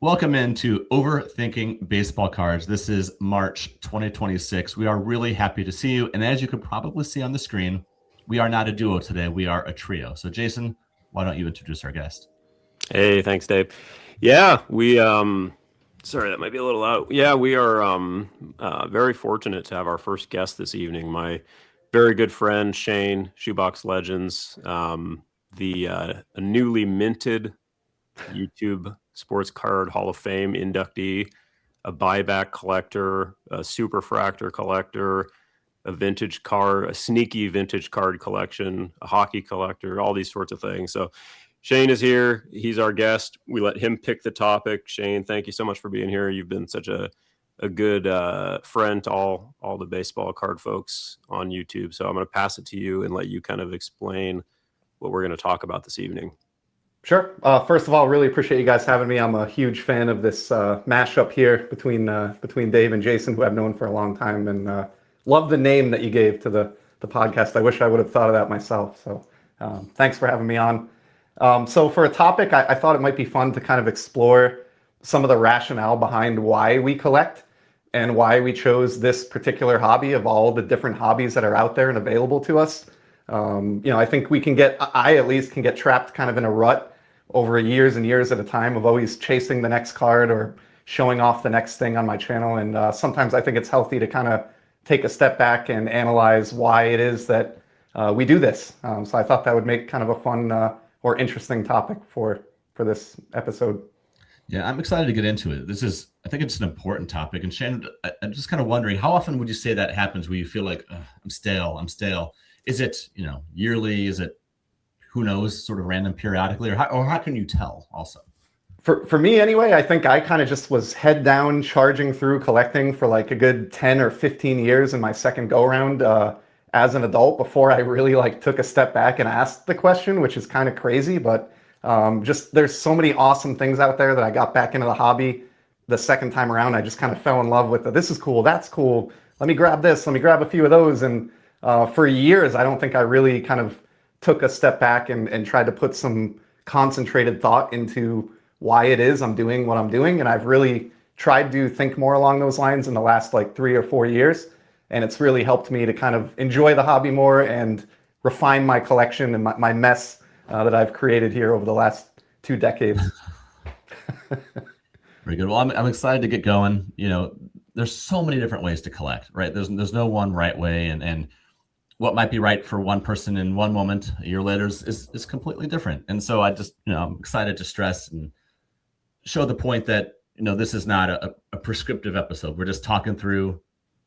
Welcome into Overthinking Baseball Cards. This is March 2026. We are really happy to see you. And as you could probably see on the screen, we are not a duo today. We are a trio. So Jason, why don't you introduce our guest? Hey, thanks, Dave. Yeah, sorry, that might be a little loud. Yeah, we are very fortunate to have our first guest this evening. My very good friend, Shane, Shoebox Legends, the newly minted YouTube Sports Card Hall of Fame inductee, a buyback collector, a superfractor collector, a sneaky vintage card collection, a hockey collector, all these sorts of things. So Shane is here. He's our guest. We let him pick the topic. Shane, thank you so much for being here. You've been such a good friend to all the baseball card folks on YouTube. So I'm going to pass it to you and let you kind of explain what we're going to talk about this evening. Sure. First of all, really appreciate you guys having me. I'm a huge fan of this mashup here between Dave and Jason, who I've known for a long time, and love the name that you gave to the podcast. I wish I would have thought of that myself. So thanks for having me on. So for a topic, I thought it might be fun to kind of explore some of the rationale behind why we collect and why we chose this particular hobby of all the different hobbies that are out there and available to us. I think I at least can get trapped kind of in a rut over years and years at a time of always chasing the next card or showing off the next thing on my channel. And sometimes I think it's healthy to kind of take a step back and analyze why it is that we do this. So I thought that would make kind of a fun or interesting topic for this episode. Yeah, I'm excited to get into it. I think it's an important topic. And Shannon, I'm just kind of wondering, how often would you say that happens where you feel like, I'm stale? Is it, yearly? Is it, who knows, sort of random periodically? Or how can you tell also? For me anyway, I think I kind of just was head down charging through collecting for like a good 10 or 15 years in my second go around as an adult before I really took a step back and asked the question, which is kind of crazy. But just there's so many awesome things out there that I got back into the hobby the second time around. I just kind of fell in love with this is cool, that's cool. Let me grab this, let me grab a few of those. And for years, I don't think I really kind of took a step back and tried to put some concentrated thought into why it is I'm doing what I'm doing. And I've really tried to think more along those lines in the last 3 or 4 years. And it's really helped me to kind of enjoy the hobby more and refine my collection and my mess that I've created here over the last 2 decades. Very good. Well, I'm excited to get going. There's so many different ways to collect, right? There's no one right way, and what might be right for one person in one moment, a year later is completely different. And so I just, I'm excited to stress and show the point that, this is not a prescriptive episode. We're just talking through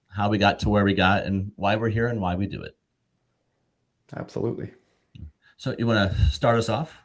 how we got to where we got and why we're here and why we do it. Absolutely. So you want to start us off?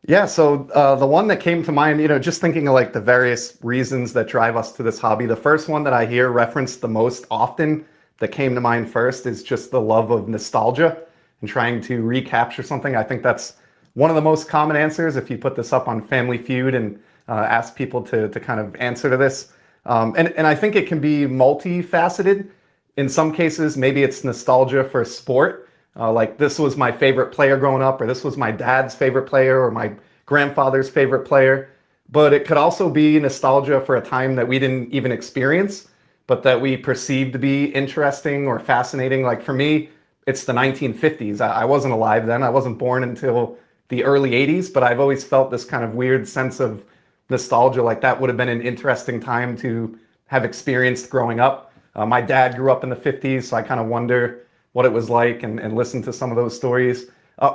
Yeah. So the one that came to mind, just thinking of the various reasons that drive us to this hobby, the first one that I hear referenced the most often that came to mind first is just the love of nostalgia and trying to recapture something. I think that's one of the most common answers if you put this up on Family Feud and ask people to kind of answer to this. And I think it can be multifaceted. In some cases, maybe it's nostalgia for sport. This was my favorite player growing up, or this was my dad's favorite player, or my grandfather's favorite player. But it could also be nostalgia for a time that we didn't even experience, but that we perceived to be interesting or fascinating. Like for me, it's the 1950s. I wasn't alive then. I wasn't born until the early 80s, but I've always felt this kind of weird sense of nostalgia. Like that would have been an interesting time to have experienced growing up. My dad grew up in the 50s, so I kind of wonder what it was like and listen to some of those stories.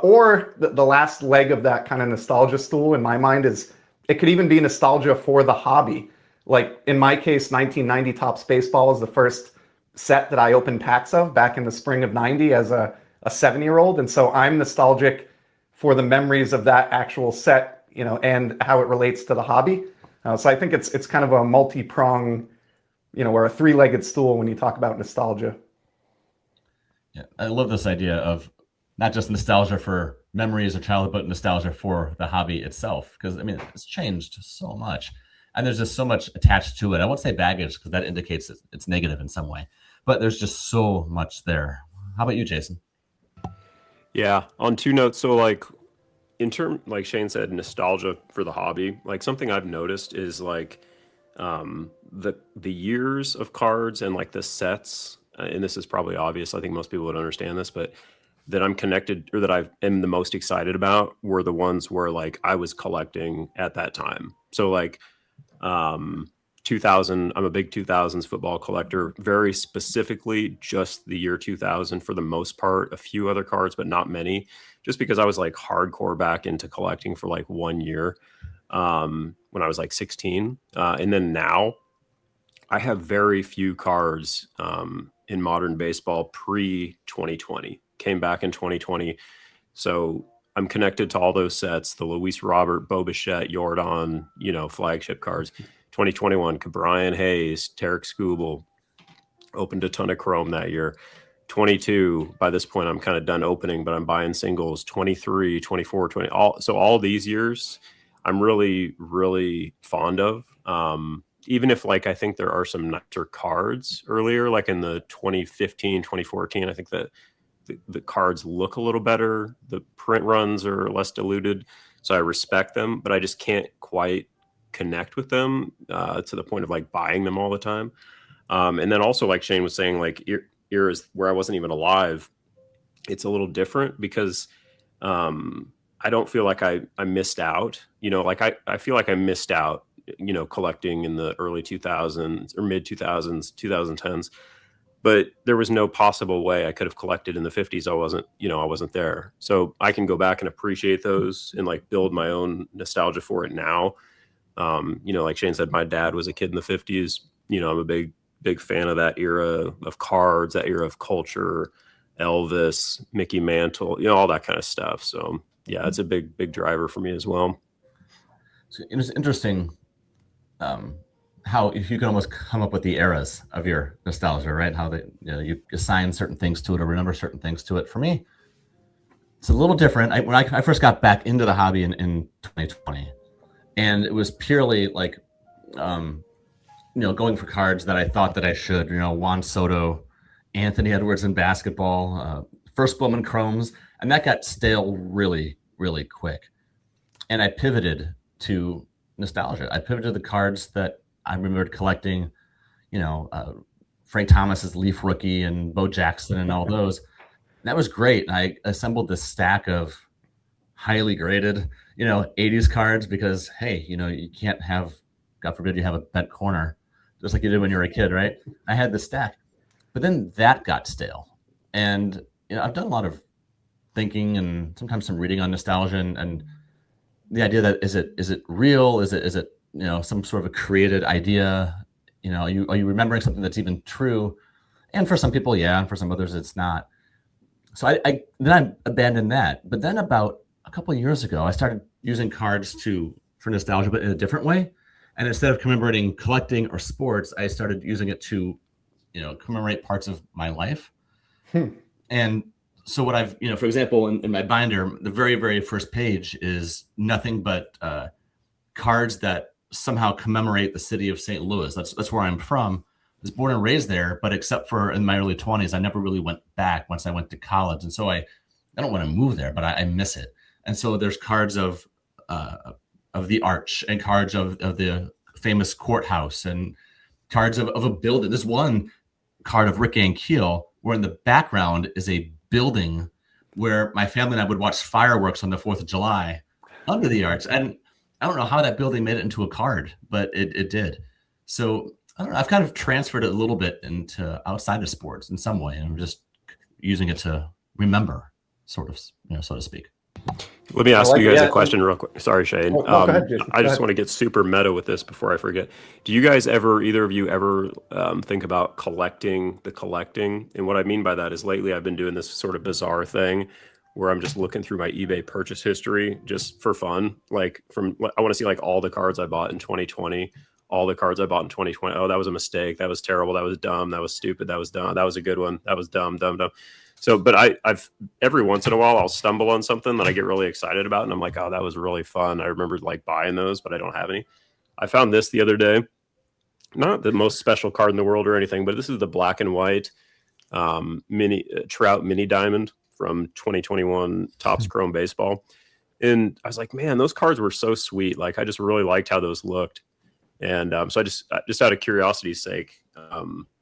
Or the last leg of that kind of nostalgia stool in my mind is it could even be nostalgia for the hobby. Like in my case, 1990 Topps Baseball is the first set that I opened packs of back in the spring of 90 as a 7-year-old. And so I'm nostalgic for the memories of that actual set, and how it relates to the hobby. So I think it's kind of a multi-prong, or a 3-legged stool when you talk about nostalgia. Yeah, I love this idea of not just nostalgia for memories of childhood, but nostalgia for the hobby itself. Because, it's changed so much. And there's just so much attached to it. I won't say baggage because that indicates it's negative in some way. But there's just so much there. How about you, Jason? Yeah, on 2 notes. So in term, like Shane said, nostalgia for the hobby, like something I've noticed is like the years of cards and like the sets, and this is probably obvious. I think most people would understand this, but that I'm connected or that I am the most excited about were the ones where like I was collecting at that time. So like um 2000, I'm a big 2000s football collector, very specifically just the year 2000 for the most part, a few other cards but not many, just because I was like hardcore back into collecting for like 1 year when I was like 16, and then now I have very few cards in modern baseball pre 2020. Came back in 2020, so I'm connected to all those sets: the Luis Robert, Bo Bichette, Jordan, flagship cards. 2021, Brian Hayes, Tarek Skubal, opened a ton of Chrome that year. 22, by this point, I'm kind of done opening, but I'm buying singles. 23, 24, 20, all these years, I'm really, really fond of. Even if like I think there are some nicer cards earlier, like in the 2015, 2014, I think that the cards look a little better. The print runs are less diluted. So I respect them, but I just can't quite connect with them to the point of like buying them all the time. And then also, like Shane was saying, like eras where I wasn't even alive, it's a little different because I don't feel like I missed out. Like I feel like I missed out, collecting in the early 2000s or mid 2000s, 2010s. But there was no possible way I could have collected in the 50s. I wasn't there. So I can go back and appreciate those and like build my own nostalgia for it now. Like Shane said, my dad was a kid in the 50s. I'm a big fan of that era of cards, that era of culture, Elvis, Mickey Mantle, all that kind of stuff. So yeah, it's a big driver for me as well. So it was interesting how if you can almost come up with the eras of your nostalgia, right? How you assign certain things to it or remember certain things to it. For me, it's a little different. When I first got back into the hobby in 2020, and it was purely like, going for cards that I thought that I should, Juan Soto, Anthony Edwards in basketball, first Bowman Chromes, and that got stale really, really quick. And I pivoted to nostalgia. I pivoted to the cards that I remembered collecting, Frank Thomas's Leaf Rookie and Bo Jackson and all those. And that was great. And I assembled this stack of highly graded, 80s cards because, hey, you can't have, God forbid, you have a bent corner, just like you did when you were a kid, right? I had this stack. But then that got stale. And I've done a lot of thinking and sometimes some reading on nostalgia and the idea that is it real? Is it some sort of a created idea? Are you remembering something that's even true? And for some people, yeah, and for some others, it's not. So I abandoned that. But then about a couple of years ago, I started using cards for nostalgia, but in a different way. And instead of commemorating collecting or sports, I started using it to, commemorate parts of my life. And so what I've, for example, in my binder, the very, very first page is nothing but cards that somehow commemorate the city of St. Louis. That's where I'm from. I was born and raised there, but except for in my early 20s, I never really went back once I went to college. And so I don't want to move there, but I miss it. And so there's cards of the Arch and cards of the famous courthouse and cards of a building. There's one card of Rick Ankiel where in the background is a building where my family and I would watch fireworks on the 4th of July under the Arch. And I don't know how that building made it into a card, but it did. So I don't know. I've kind of transferred it a little bit into outside of sports in some way. And I'm just using it to remember, sort of, so to speak. Let me ask you guys a question real quick. Sorry, Shane. Go ahead, Jason. I just want to get super meta with this before I forget. Do you guys either of you ever think about collecting? And what I mean by that is lately I've been doing this sort of bizarre thing where I'm just looking through my eBay purchase history just for fun. I want to see like all the cards I bought in 2020, all the cards I bought in 2020. Oh, that was a mistake. That was terrible. That was dumb. That was stupid. That was dumb. That was a good one. That was dumb. So, but I've every once in a while I'll stumble on something that I get really excited about, and I'm like, oh, that was really fun. I remember like buying those, but I don't have any. I found this the other day. Not the most special card in the world or anything, but this is the black and white mini Trout mini diamond from 2021 Topps Chrome Baseball. And I was like, man, those cards were so sweet. Like, I just really liked how those looked. And so I just out of curiosity's sake,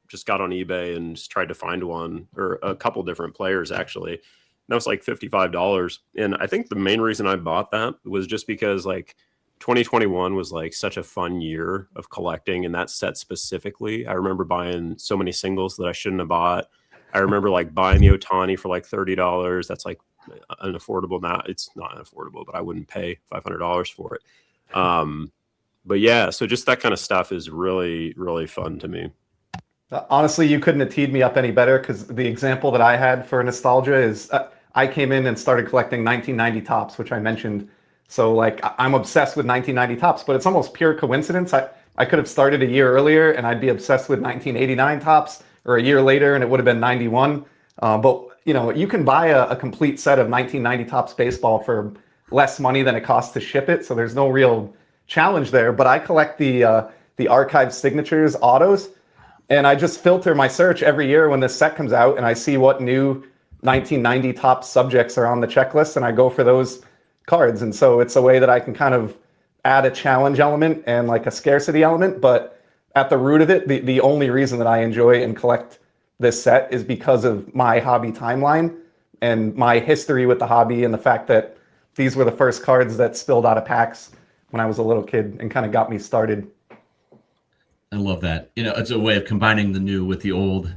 just got on eBay and just tried to find one, or a couple different players actually. And that was like $55. And I think the main reason I bought that was just because like 2021 was like such a fun year of collecting, and that set specifically. I remember buying so many singles that I shouldn't have bought. I remember like buying the Otani for like $30. That's like unaffordable now. It's not unaffordable, but I wouldn't pay $500 for it. But yeah, so just that kind of stuff is really, really fun to me. Honestly, you couldn't have teed me up any better, because the example that I had for nostalgia is I came in and started collecting 1990 tops, which I mentioned. So like I'm obsessed with 1990 tops, but it's almost pure coincidence. I could have started a year earlier and I'd be obsessed with 1989 tops, or a year later and it would have been 91. But you know, you can buy a complete set of 1990 tops baseball for less money than it costs to ship it. So there's no real challenge there. But I collect the archive signatures autos, and I just filter my search every year when this set comes out, and I see what new 1990 top subjects are on the checklist, and I go for those cards. And so it's a way that I can kind of add a challenge element and like a scarcity element. But at the root of it, the only reason that I enjoy and collect this set is because of my hobby timeline and my history with the hobby, and the fact that these were the first cards that spilled out of packs when I was a little kid and kind of got me started. I love that. You know, it's a way of combining the new with the old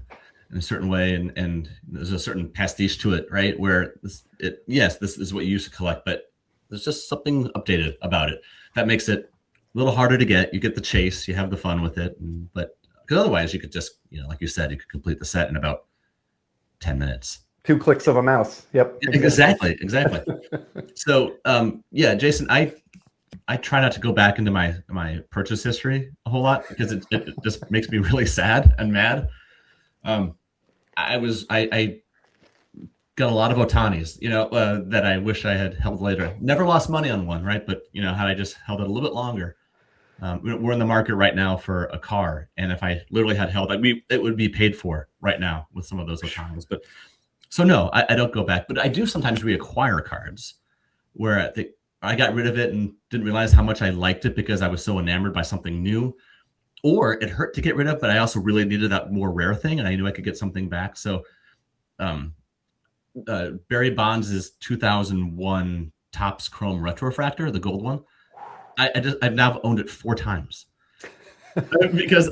in a certain way, and there's a certain pastiche to it, right? Where this is what you used to collect, but there's just something updated about it that makes it a little harder to get. You get the chase, you have the fun with it, but because otherwise you could just, you know, like you said, you could complete the set in about 10 minutes. 2 clicks of a mouse. Yep. Exactly. So, yeah, Jason, I try not to go back into my purchase history a whole lot, because it just makes me really sad and mad. I got a lot of Otanis, you know, that I wish I had held later. Never lost money on one, right? But you know, had I just held it a little bit longer. We're in the market right now for a car, and if I literally had held it would be paid for right now with some of those Otanis. But so no, I don't go back, but I do sometimes reacquire cards where I got rid of it and didn't realize how much I liked it because I was so enamored by something new, or it hurt to get rid of, but I also really needed that more rare thing, and I knew I could get something back. So Barry Bonds' 2001 Topps Chrome Retrofractor, the gold one, I've now owned it 4 times because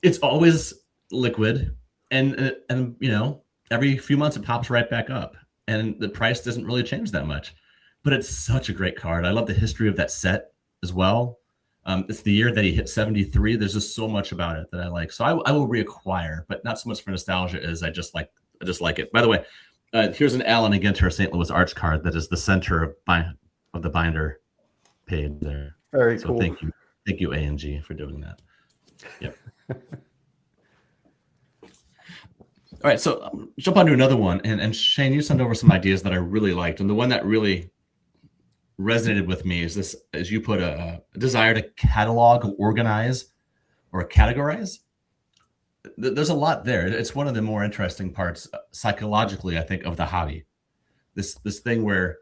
it's always liquid, and you know, every few months it pops right back up, and the price doesn't really change that much. But it's such a great card. I love the history of that set as well. It's the year that he hit 73. There's just so much about it that I like. So I will reacquire, but not so much for nostalgia as I just like it. By the way, here's an Allen Aginter St. Louis Arch card that is the center of the binder page there. Very so cool. Thank you, A&G, for doing that. Yep. All right, so jump on to another one. And Shane, you sent over some ideas that I really liked. And the one that really resonated with me is this, as you put, a desire to catalog, organize, or categorize. There's a lot there. It's one of the more interesting parts psychologically, I think, of the hobby. This thing where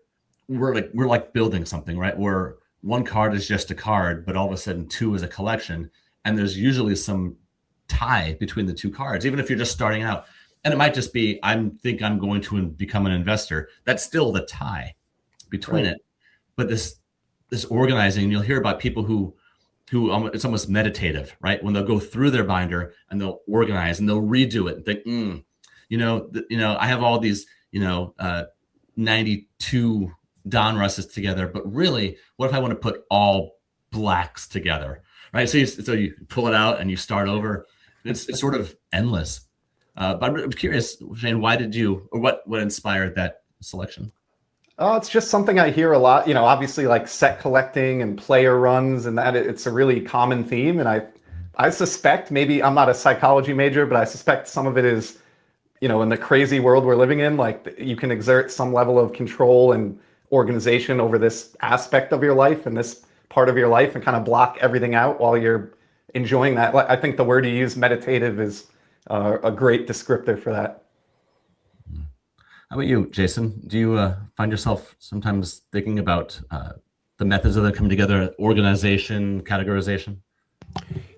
we're like building something, right? Where one card is just a card, but all of a sudden 2 is a collection, and there's usually some tie between the 2 cards, even if you're just starting out. And it might just be, I think I'm going to become an investor. That's still the tie between it. But this organizing, you'll hear about people who it's almost meditative, right? When they'll go through their binder and they'll organize and they'll redo it and think, I have all these, 92 Donrusses together, but really, what if I want to put all blacks together, right? So you pull it out and you start over. It's sort of endless. But I'm curious, Shane, why did you, or what inspired that selection? It's just something I hear a lot, obviously like set collecting and player runs, and that it's a really common theme. And I suspect, maybe I'm not a psychology major, but I suspect some of it is, in the crazy world we're living in, like you can exert some level of control and organization over this aspect of your life and this part of your life and kind of block everything out while you're enjoying that. I think the word you use, meditative, is a great descriptor for that. How about you, Jason? Do you find yourself sometimes thinking about the methods of them coming together, organization, categorization?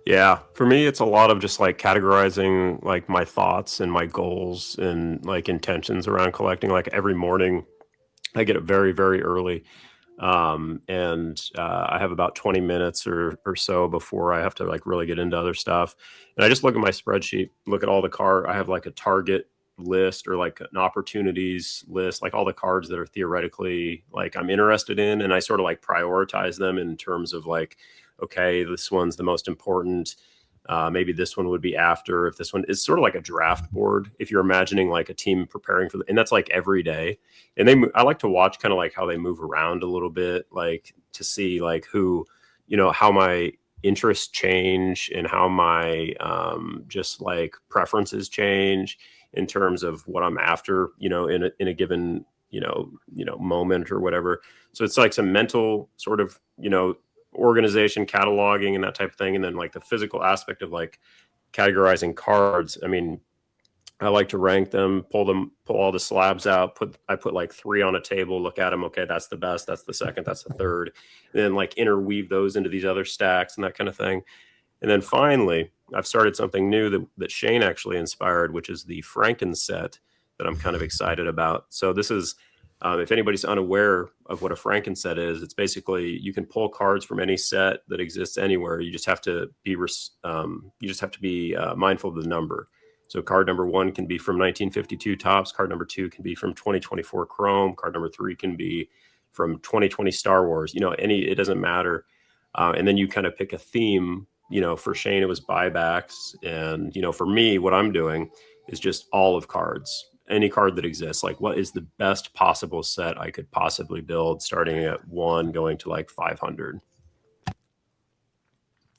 Yeah, for me, it's a lot of just like categorizing like my thoughts and my goals and like intentions around collecting. Like every morning, I get up very, very early. And I have about 20 minutes or so before I have to like really get into other stuff. And I just look at my spreadsheet, look at all the I have like a target list or like an opportunities list, like all the cards that are theoretically like I'm interested in. And I sort of like prioritize them in terms of like, okay, this one's the most important. Maybe this one would be after. If this one is sort of like a draft board, if you're imagining like a team preparing for and that's like every day. And I like to watch kind of like how they move around a little bit, like to see like who, how my interests change and how my just like preferences change in terms of what I'm after, in a given, moment or whatever. So it's like some mental sort of, organization, cataloging and that type of thing. And then like the physical aspect of like categorizing cards. I mean, I like to rank them, pull all the slabs out, I put like 3 on a table, look at them. Okay, that's the best, that's the second, that's the third. And then like interweave those into these other stacks and that kind of thing. And then finally, I've started something new that Shane actually inspired, which is the Franken set that I'm kind of excited about. So this is, if anybody's unaware of what a Franken set is, it's basically you can pull cards from any set that exists anywhere. You just have to be mindful of the number. So card number 1 can be from 1952 Topps. Card number 2 can be from 2024 Chrome. Card number 3 can be from 2020 Star Wars. It doesn't matter. And then you kind of pick a theme. For Shane, it was buybacks. And, for me, what I'm doing is just all of cards, any card that exists. Like, what is the best possible set I could possibly build, starting at 1, going to like 500.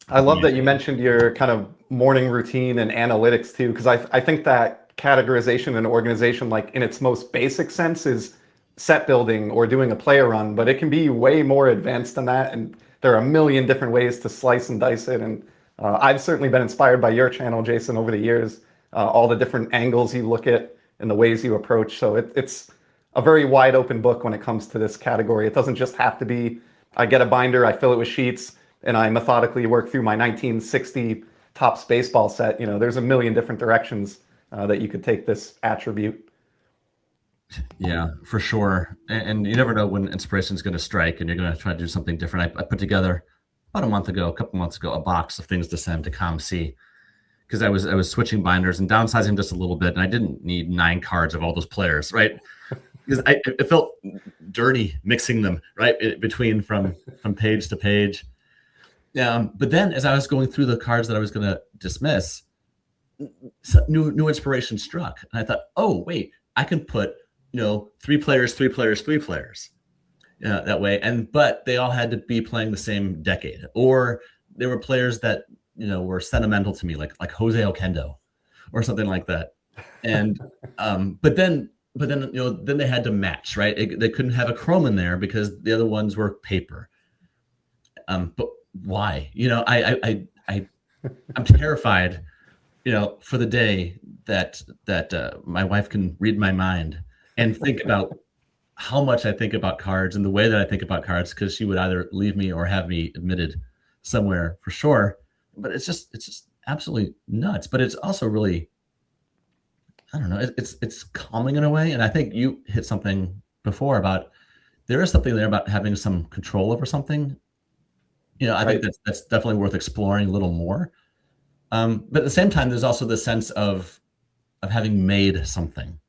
I love that you mentioned your kind of morning routine and analytics too, because I think that categorization and organization, like in its most basic sense, is set building or doing a player run, but it can be way more advanced than that. And there are a million different ways to slice and dice it. And I've certainly been inspired by your channel, Jason, over the years, all the different angles you look at and the ways you approach. So it's a very wide open book when it comes to this category. It doesn't just have to be, I get a binder, I fill it with sheets, and I methodically work through my 1960 Topps baseball set. There's a million different directions that you could take this attribute. Yeah, for sure. And you never know when inspiration is going to strike and you're going to try to do something different. I put together about a couple months ago, a box of things to send to ComC because I was switching binders and downsizing just a little bit. And I didn't need 9 cards of all those players, right? Because it felt dirty mixing them, right? Between from page to page. But then as I was going through the cards that I was going to dismiss, new inspiration struck. And I thought, oh, wait, I can put, 3 players that way. But they all had to be playing the same decade, or they were players that, were sentimental to me, like Jose Oquendo or something like that. And, but then, then they had to match, right? They couldn't have a chrome in there because the other ones were paper. But why? I'm terrified, for the day that my wife can read my mind and think about how much I think about cards and the way that I think about cards, because she would either leave me or have me admitted somewhere for sure. But it's just absolutely nuts. But it's also really, I don't know, it's calming in a way. And I think you hit something before about there is something there about having some control over something. I think that's definitely worth exploring a little more. But at the same time, there's also the sense of having made something.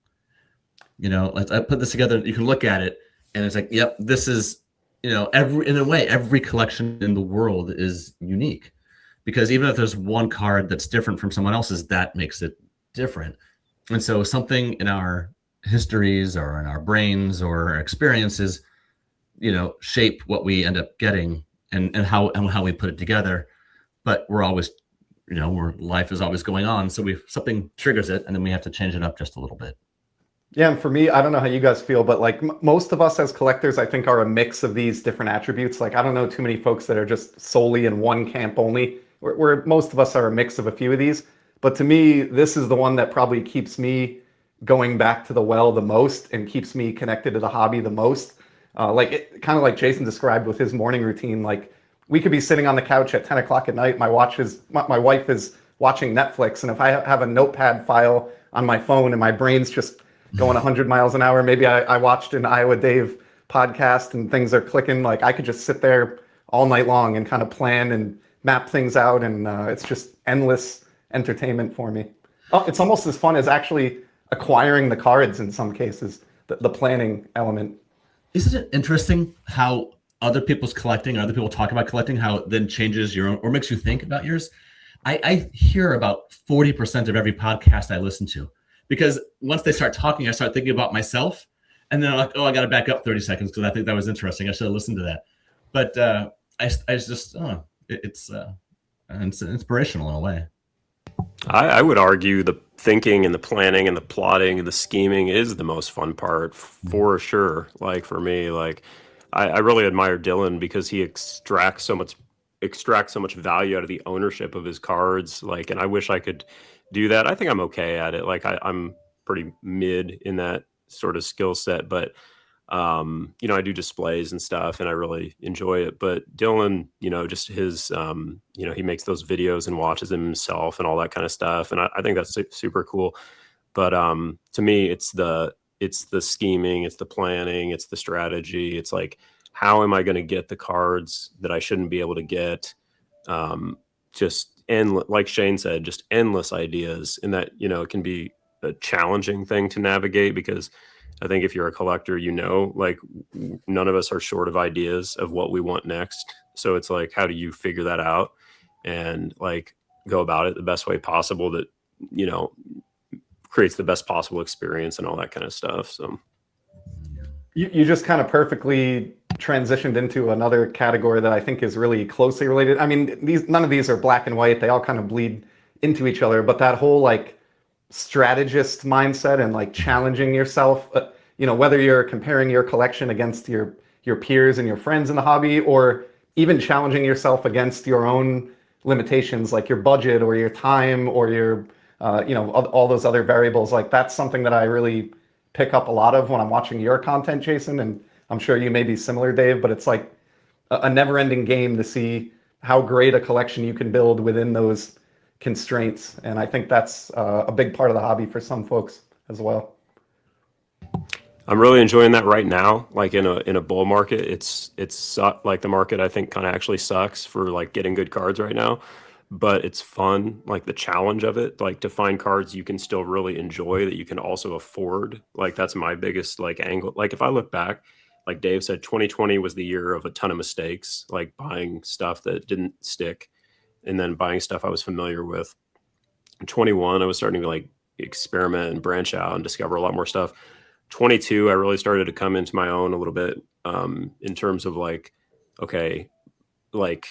Like I put this together, you can look at it and it's like, yep, this is, in a way, every collection in the world is unique, because even if there's one card that's different from someone else's, that makes it different. And so something in our histories or in our brains or our experiences, shape what we end up getting and how we put it together. But we're always, life is always going on. So something triggers it and then we have to change it up just a little bit. Yeah, and for me, I don't know how you guys feel, but like most of us as collectors, I think are a mix of these different attributes. Like I don't know too many folks that are just solely in one camp only, where most of us are a mix of a few of these. But to me, this is the one that probably keeps me going back to the well the most and keeps me connected to the hobby the most. Like it kind of like Jason described with his morning routine. Like we could be sitting on the couch at 10 o'clock at night. My wife is watching Netflix, and if I have a notepad file on my phone and my brain's just going 100 miles an hour, maybe I watched an Iowa Dave podcast and things are clicking. Like I could just sit there all night long and kind of plan and map things out, and it's just endless entertainment for me. Oh, it's almost as fun as actually acquiring the cards in some cases, the planning element. Isn't it interesting how other people's collecting, other people talk about collecting, how it then changes your own or makes you think about yours? I hear about 40% of every podcast I listen to, because once they start talking, I start thinking about myself, and then I'm like, oh, I got to back up 30 seconds because I think that was interesting. I should have listened to that. But I just, it's inspirational in a way. I would argue the thinking and the planning and the plotting and the scheming is the most fun part for sure. Like for me, like I really admire Dylan because he extracts so much value out of the ownership of his cards. Like, and I wish I could do that. I think I'm okay at it. Like I'm pretty mid in that sort of skill set, but I do displays and stuff and I really enjoy it. But Dylan, just his, he makes those videos and watches them himself and all that kind of stuff. And I think that's super cool. But to me, it's the scheming, it's the planning, it's the strategy. It's like, how am I going to get the cards that I shouldn't be able to get? Like Shane said, just endless ideas. And that, it can be a challenging thing to navigate because I think if you're a collector, like none of us are short of ideas of what we want next. So it's like, how do you figure that out and like go about it the best way possible that, creates the best possible experience and all that kind of stuff. So you just kind of perfectly transitioned into another category that I think is really closely related. I mean, none of these are black and white. They all kind of bleed into each other, but that whole like strategist mindset and like challenging yourself, whether you're comparing your collection against your peers and your friends in the hobby, or even challenging yourself against your own limitations, like your budget or your time or your all those other variables. Like that's something that I really pick up a lot of when I'm watching your content, Jason, and I'm sure you may be similar, Dave, but it's like a never-ending game to see how great a collection you can build within those constraints. And I think that's a big part of the hobby for some folks as well. I'm really enjoying that right now. Like in a bull market, it's like the market I think kind of actually sucks for like getting good cards right now, but it's fun. Like the challenge of it, like to find cards you can still really enjoy that you can also afford. Like that's my biggest like angle. Like if I look back, like Dave said, 2020 was the year of a ton of mistakes, like buying stuff that didn't stick and then buying stuff I was familiar with. In 21, I was starting to like experiment and branch out and discover a lot more stuff. 22, I really started to come into my own a little bit in terms of like, okay, like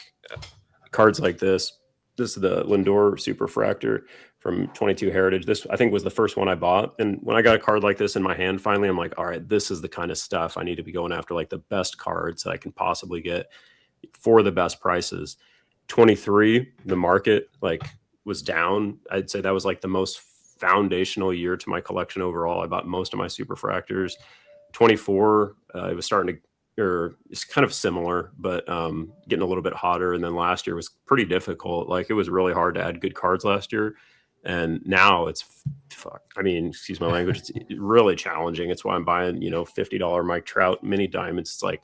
cards like this. This is the Lindor Superfractor from 22 Heritage. This, I think, was the first one I bought. And when I got a card like this in my hand, finally, I'm like, all right, this is the kind of stuff I need to be going after, like the best cards that I can possibly get for the best prices. 23, the market like was down. I'd say that was like the most foundational year to my collection overall. I bought most of my Superfractors. 24, it was starting to, or it's kind of similar, but getting a little bit hotter. And then last year was pretty difficult. Like it was really hard to add good cards last year. And now it's, excuse my language, it's really challenging. It's why I'm buying, $50 Mike Trout mini diamonds. It's like,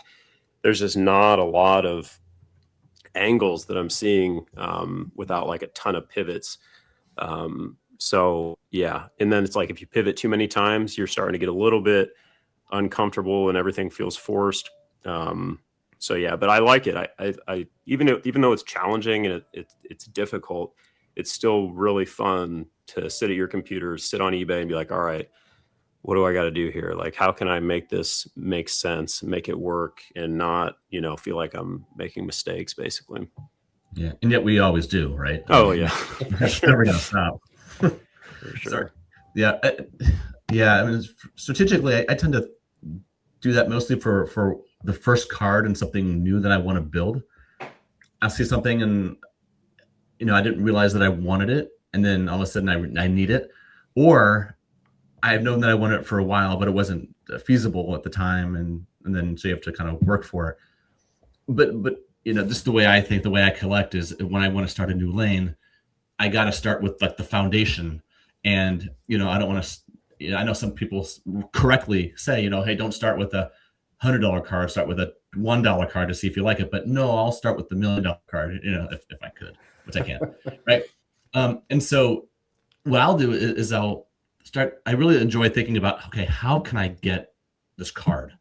there's just not a lot of angles that I'm seeing without like a ton of pivots. So yeah. And then it's like, if you pivot too many times, you're starting to get a little bit uncomfortable and everything feels forced. So yeah, but I like it. I even though it's challenging and it's difficult, it's still really fun to sit at your computer, sit on eBay and be like, all right, what do I got to do here? Like, how can I make this make sense, make it work and not, feel like I'm making mistakes basically. Yeah. And yet we always do, right? Oh yeah. It's never going to stop. For sure. Sorry. Yeah. Yeah. I mean, strategically, I tend to do that mostly for the first card and something new that I want to build. I see something and, I didn't realize that I wanted it. And then all of a sudden I need it. Or I've known that I wanted it for a while, but it wasn't feasible at the time, and then so you have to kind of work for it. But just the way I think, the way I collect is when I want to start a new lane, I got to start with like the foundation, and I don't want to. I know some people correctly say, hey, don't start with a $100 card, start with a $1 card to see if you like it. But no, I'll start with the $1 million card, if I could, which I can't, right? And so what I'll do is I'll start. I really enjoy thinking about, okay, how can I get this card?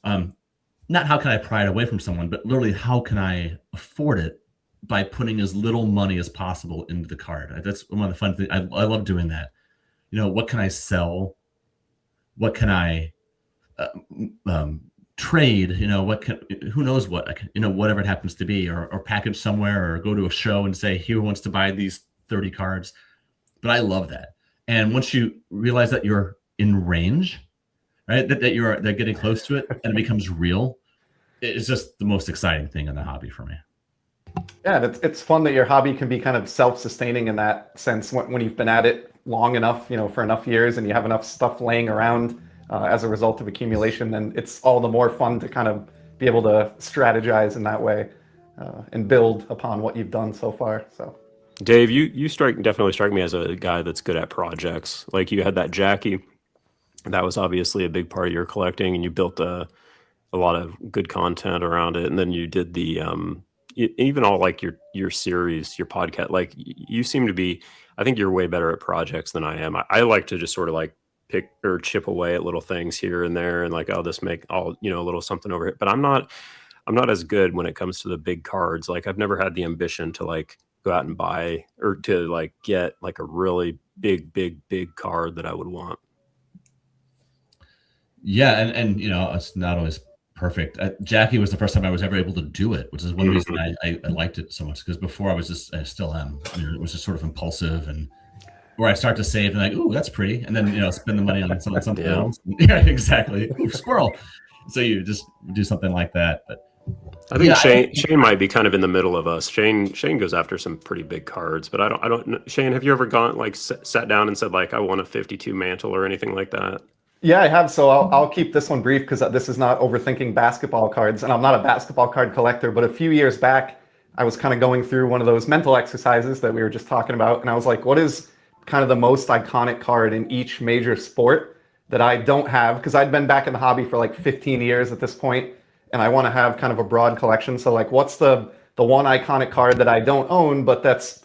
Not how can I pry it away from someone, but literally how can I afford it by putting as little money as possible into the card. That's one of the fun things. I love doing that. What can I sell? What can I trade? Who knows what I can, whatever it happens to be, or package somewhere, or go to a show and say, who wants to buy these 30 cards? But I love that. And once you realize that you're in range, right, that they're getting close to it, and it becomes real, it's just the most exciting thing in the hobby for me. Yeah, and it's fun that your hobby can be kind of self-sustaining in that sense when you've been at it long enough, for enough years, and you have enough stuff laying around as a result of accumulation, then it's all the more fun to kind of be able to strategize in that way and build upon what you've done so far. So, Dave, you definitely strike me as a guy that's good at projects. Like you had that Jackie, that was obviously a big part of your collecting, and you built a lot of good content around it, and then you did the even all like your series, your podcast. Like you seem to be, I think you're way better at projects than I am. I like to just sort of like pick or chip away at little things here and there, and like, oh, this make all a little something over here. But I'm not as good when it comes to the big cards. Like I've never had the ambition to like go out and buy or to like get like a really big card that I would want. Yeah, and it's not always perfect. Jackie was the first time I was ever able to do it, which is one reason I liked it so much, because before I still am. It was just sort of impulsive, and where I start to save and like, ooh, that's pretty, and then spend the money on something else. Yeah, exactly. Ooh, squirrel. So you just do something like that. But I think Shane might be kind of in the middle of us. Shane goes after some pretty big cards, but I don't. Shane, have you ever gone like sat down and said like, I want a 52 mantle or anything like that? Yeah, I have. So I'll keep this one brief because this is not overthinking basketball cards, and I'm not a basketball card collector. But a few years back, I was kind of going through one of those mental exercises that we were just talking about, and I was like, what is kind of the most iconic card in each major sport that I don't have? Because I'd been back in the hobby for like 15 years at this point, and I want to have kind of a broad collection. So like, what's the one iconic card that I don't own, but that's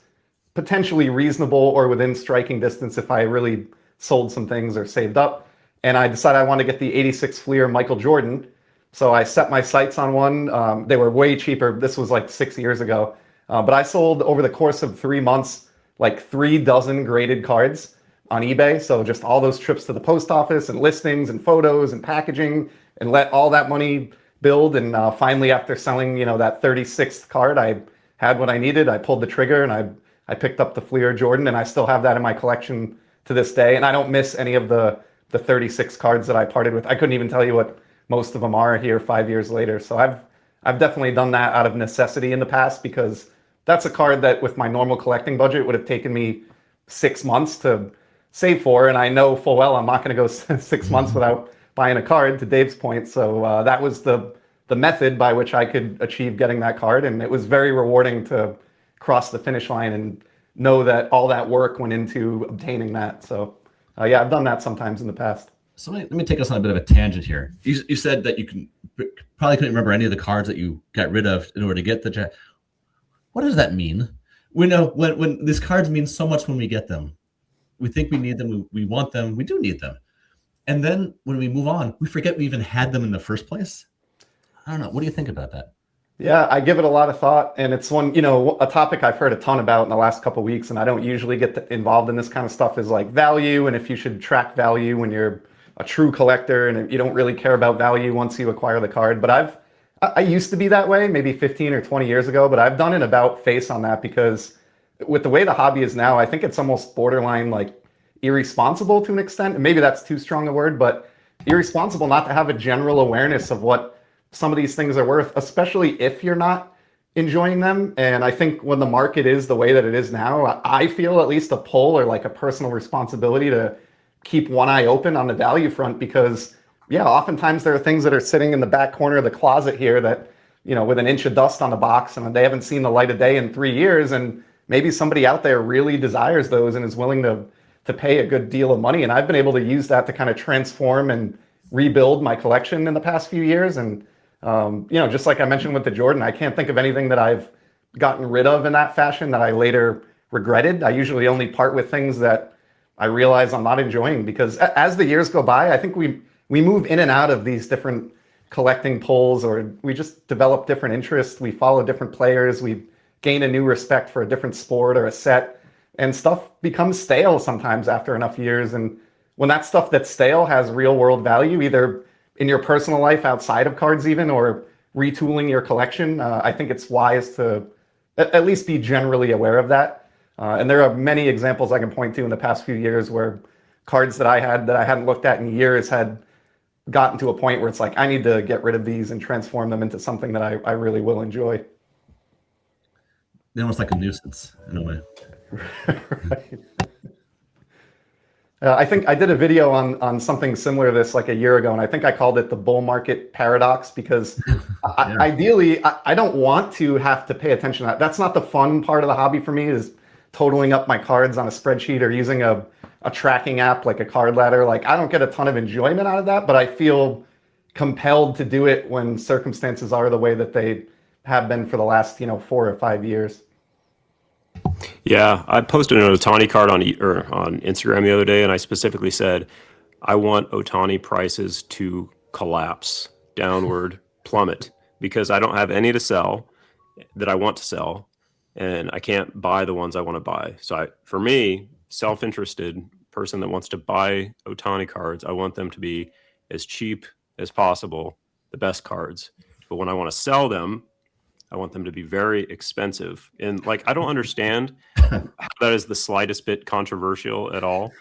potentially reasonable or within striking distance if I really sold some things or saved up? And I decided I wanted to get the 86 Fleer Michael Jordan. So I set my sights on one. They were way cheaper. This was like 6 years ago. But I sold over the course of 3 months, like 3 dozen graded cards on eBay. So just all those trips to the post office and listings and photos and packaging, and let all that money build. And finally, after selling, that 36th card, I had what I needed. I pulled the trigger and I picked up the Fleer Jordan, and I still have that in my collection to this day. And I don't miss any of the 36 cards that I parted with. I couldn't even tell you what most of them are here 5 years later. So I've definitely done that out of necessity in the past, because that's a card that with my normal collecting budget would have taken me 6 months to save for. And I know full well I'm not going to go 6 months without buying a card, to Dave's point. So that was the method by which I could achieve getting that card. And it was very rewarding to cross the finish line and know that all that work went into obtaining that. So yeah, I've done that sometimes in the past. So let me take us on a bit of a tangent here. You said that you probably couldn't remember any of the cards that you got rid of in order to get the Jack. What does that mean? We know when these cards mean so much when we get them. We think we need them. We want them. We do need them. And then when we move on, we forget we even had them in the first place. I don't know. What do you think about that? Yeah, I give it a lot of thought, and it's one, a topic I've heard a ton about in the last couple of weeks, and I don't usually get involved in this kind of stuff, is like value, and if you should track value when you're a true collector, and you don't really care about value once you acquire the card. But I used to be that way maybe 15 or 20 years ago, but I've done an about face on that, because with the way the hobby is now, I think it's almost borderline like irresponsible to an extent, and maybe that's too strong a word, but irresponsible not to have a general awareness of what some of these things are worth, especially if you're not enjoying them. And I think when the market is the way that it is now, I feel at least a pull or like a personal responsibility to keep one eye open on the value front because, yeah, oftentimes there are things that are sitting in the back corner of the closet here that, with an inch of dust on the box and they haven't seen the light of day in 3 years. And maybe somebody out there really desires those and is willing to pay a good deal of money. And I've been able to use that to kind of transform and rebuild my collection in the past few years. And, just like I mentioned with the Jordan, I can't think of anything that I've gotten rid of in that fashion that I later regretted. I usually only part with things that I realize I'm not enjoying because as the years go by, I think we move in and out of these different collecting pulls, or we just develop different interests. We follow different players. We gain a new respect for a different sport or a set, and stuff becomes stale sometimes after enough years. And when that stuff that's stale has real world value, either in your personal life outside of cards even, or retooling your collection, I think it's wise to at least be generally aware of that. And there are many examples I can point to in the past few years where cards that I hadn't looked at in years had gotten to a point where it's like, I need to get rid of these and transform them into something that I really will enjoy. They're almost like a nuisance in a way. Right. I think I did a video on something similar to this like a year ago, and I think I called it the bull market paradox because ideally, I don't want to have to pay attention to that. That's not the fun part of the hobby for me, is totaling up my cards on a spreadsheet or using a tracking app like a card ladder. Like, I don't get a ton of enjoyment out of that, but I feel compelled to do it when circumstances are the way that they have been for the last 4 or 5 years. Yeah, I posted an Otani card on Instagram the other day, and I specifically said, I want Otani prices to collapse, downward, plummet, because I don't have any to sell that I want to sell, and I can't buy the ones I want to buy. So for me, self-interested person that wants to buy Otani cards, I want them to be as cheap as possible, the best cards. But when I want to sell them, I want them to be very expensive. And I don't understand how that is the slightest bit controversial at all.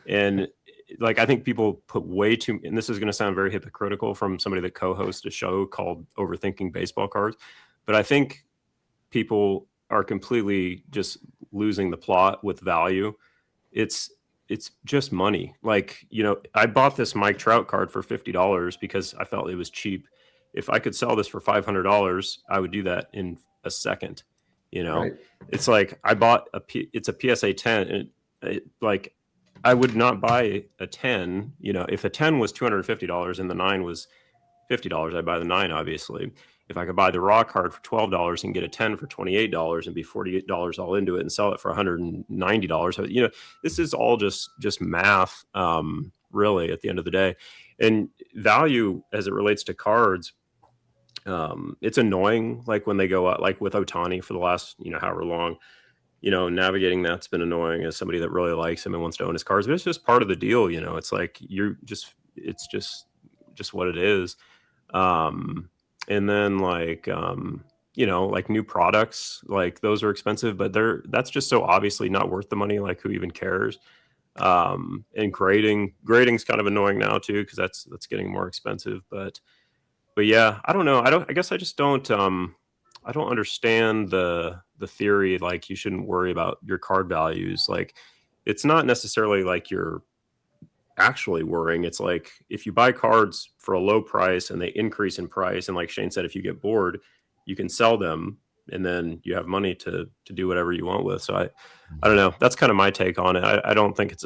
And I think people put way too, and this is going to sound very hypocritical from somebody that co-hosts a show called Overthinking Baseball Cards, but I think people are completely just losing the plot with value. It's just money. I bought this Mike Trout card for $50 because I felt it was cheap. If I could sell this for $500, I would do that in a second. Right. It's like I bought it's a PSA 10, and I would not buy a 10. If a 10 was $250 and the 9 was $50, I'd buy the 9, obviously. If I could buy the raw card for $12 and get a 10 for $28 and be $48 all into it and sell it for $190, this is all just math, really, at the end of the day. And value as it relates to cards, it's annoying. When they go out, with Otani for the last, however long, navigating that's been annoying as somebody that really likes him and wants to own his cards. But it's just part of the deal, It's it's just what it is. And then new products, those are expensive, but that's just so obviously not worth the money. Who even cares? And grading's kind of annoying now too, because that's getting more expensive. But yeah, I don't know. I guess I just don't I don't understand the theory you shouldn't worry about your card values. It's not necessarily you're actually worrying. It's if you buy cards for a low price and they increase in price, and like Shane said, if you get bored, you can sell them and then you have money to do whatever you want with. So I don't know. That's kind of my take on it. I don't think it's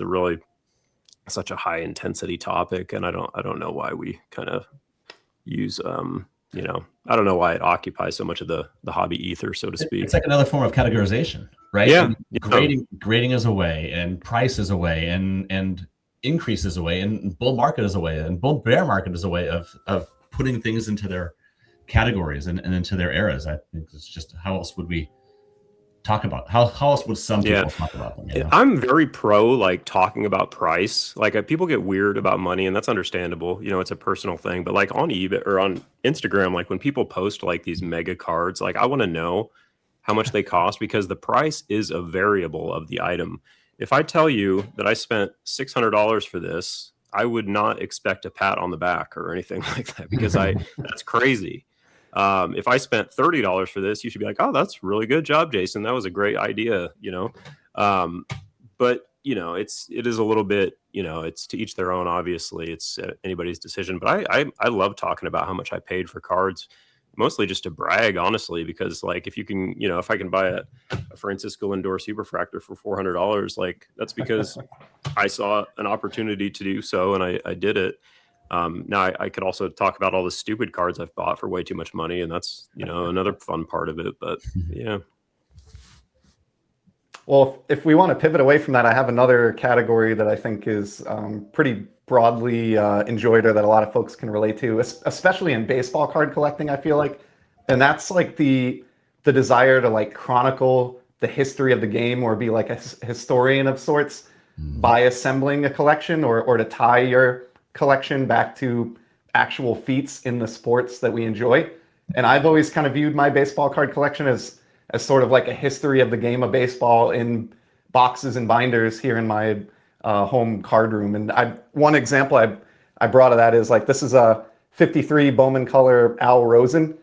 such a high intensity topic, and I don't know why we kind of use I don't know why it occupies so much of the hobby ether, so to speak. It's like another form of categorization, right? Yeah. Grading is a way, and price is a way, and increase is a way, and bull market is a way, and bull bear market is a way of putting things into their categories and into their eras. I think it's just, how else would we talk about how else would some people talk about them? I'm very pro talking about price. People get weird about money, and that's understandable. It's a personal thing. But on eBay or on Instagram, when people post these mega cards, I want to know how much they cost, because the price is a variable of the item. If I tell you that I spent $600 for this, I would not expect a pat on the back or anything like that, because that's crazy. If I spent $30 for this, you should be like, oh, that's really good job, Jason. That was a great idea, But it is a little bit, it's to each their own. Obviously, it's anybody's decision. But I love talking about how much I paid for cards, mostly just to brag, honestly, because like if you can, if I can buy a Francisco Lindor Superfractor for $400, like that's because I saw an opportunity to do so, and I did it. Now I could also talk about all the stupid cards I've bought for way too much money, and that's another fun part of it. But yeah. Well, if we want to pivot away from that, I have another category that I think is pretty broadly enjoyed, or that a lot of folks can relate to, especially in baseball card collecting, I feel like. And that's like the desire to like chronicle the history of the game, or be like a historian of sorts by assembling a collection, or to tie your collection back to actual feats in the sports that we enjoy. And I've always kind of viewed my baseball card collection as sort of like a history of the game of baseball in boxes and binders here in my home card room. And one example I brought of that is like, this is a 53 Bowman color Al Rosen.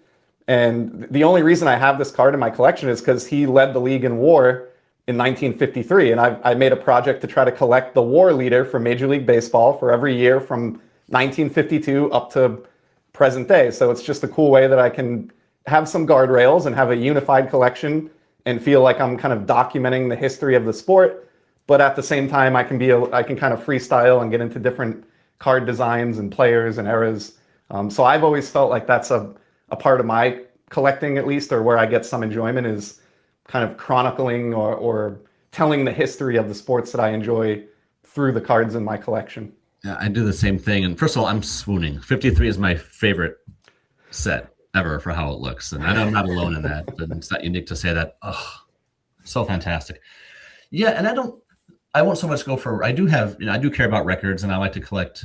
And the only reason I have this card in my collection is because he led the league in WAR in 1953. And I made a project to try to collect the WAR leader for Major League Baseball for every year from 1952 up to present day. So it's just a cool way that I can have some guardrails and have a unified collection and feel like I'm kind of documenting the history of the sport. But at the same time, I can kind of freestyle and get into different card designs and players and eras. So I've always felt like that's a part of my collecting, at least, or where I get some enjoyment, is kind of chronicling or telling the history of the sports that I enjoy through the cards in my collection. Yeah, I do the same thing. And first of all, I'm swooning. 53 is my favorite set ever for how it looks. And I know I'm not alone in that, but it's not unique to say that. Oh, so fantastic. Yeah. And I won't so much go for, I do care about records, and I like to collect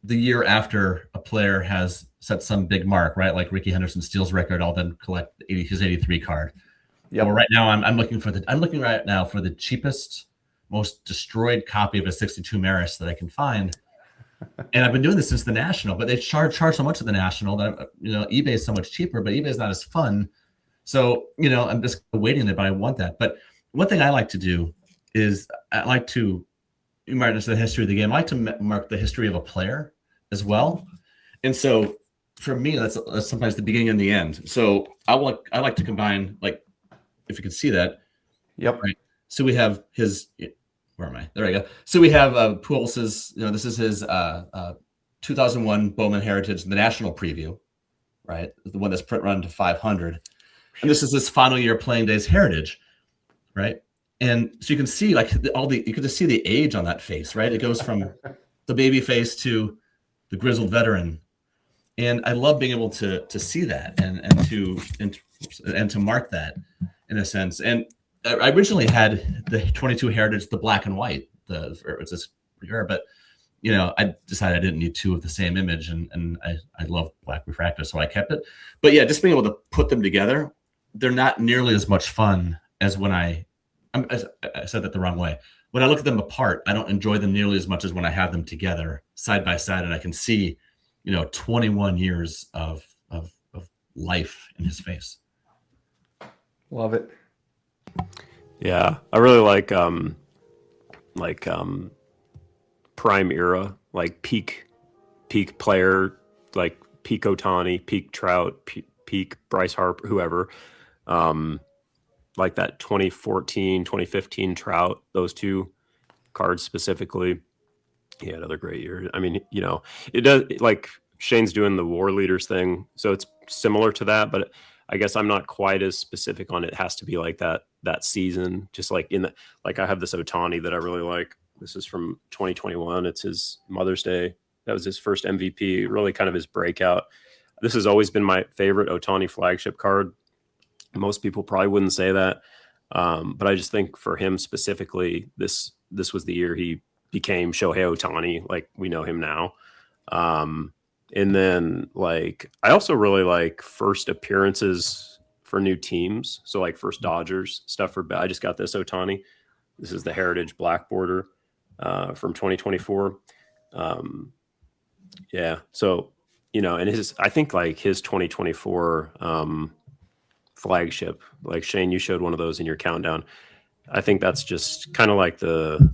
the year after a player has set some big mark, right? Like Ricky Henderson steals record, I'll then collect his 83 card. Yeah. Well, right now I'm looking right now for the cheapest, most destroyed copy of a 62 Maris that I can find. And I've been doing this since the National, but they charge so much at the National that eBay is so much cheaper, but eBay is not as fun. So I'm just waiting it, but I want that. But one thing I like to do is I like to mark the history of the game. I like to mark the history of a player as well. And so for me, that's sometimes the beginning and the end. So I like to combine, like, if you can see that. Yep. Right. So we have his. Where am I? There I go. So we have Pujols', this is his 2001 Bowman Heritage, the National Preview, right? The one that's print run to 500. And this is his final year playing days Heritage, right? And so you can see like you can just see the age on that face, right? It goes from the baby face to the grizzled veteran. And I love being able to see that and to mark that in a sense. And I originally had the 22 Heritage, the black and white, it's this rare, but I decided I didn't need two of the same image, and I love black refractor, so I kept it. But yeah, just being able to put them together, they're not nearly as much fun as when I said that the wrong way. When I look at them apart, I don't enjoy them nearly as much as when I have them together side by side, and I can see 21 years of life in his face. Love it. Yeah, I really like prime era, like peak player, like peak Ohtani, peak Trout, peak Bryce Harper, whoever. Like that 2014, 2015 Trout, those two cards specifically. He had another great year. I mean, it does, like Shane's doing the war leaders thing, so it's similar to that, but I guess I'm not quite as specific on it. It has to be like that season, just like I have this Ohtani that I really like. This is from 2021. It's his Mother's Day. That was his first MVP, really kind of his breakout. This has always been my favorite Ohtani flagship card. Most people probably wouldn't say that. But I just think for him specifically, this was the year he became Shohei Ohtani, like we know him now. And then like I also really like first appearances for new teams. So like first Dodgers stuff I just got this Ohtani. This is the Heritage Black Border from 2024. Yeah. So, and I think like his 2024 flagship, like Shane, you showed one of those in your countdown. I think that's just kind of like the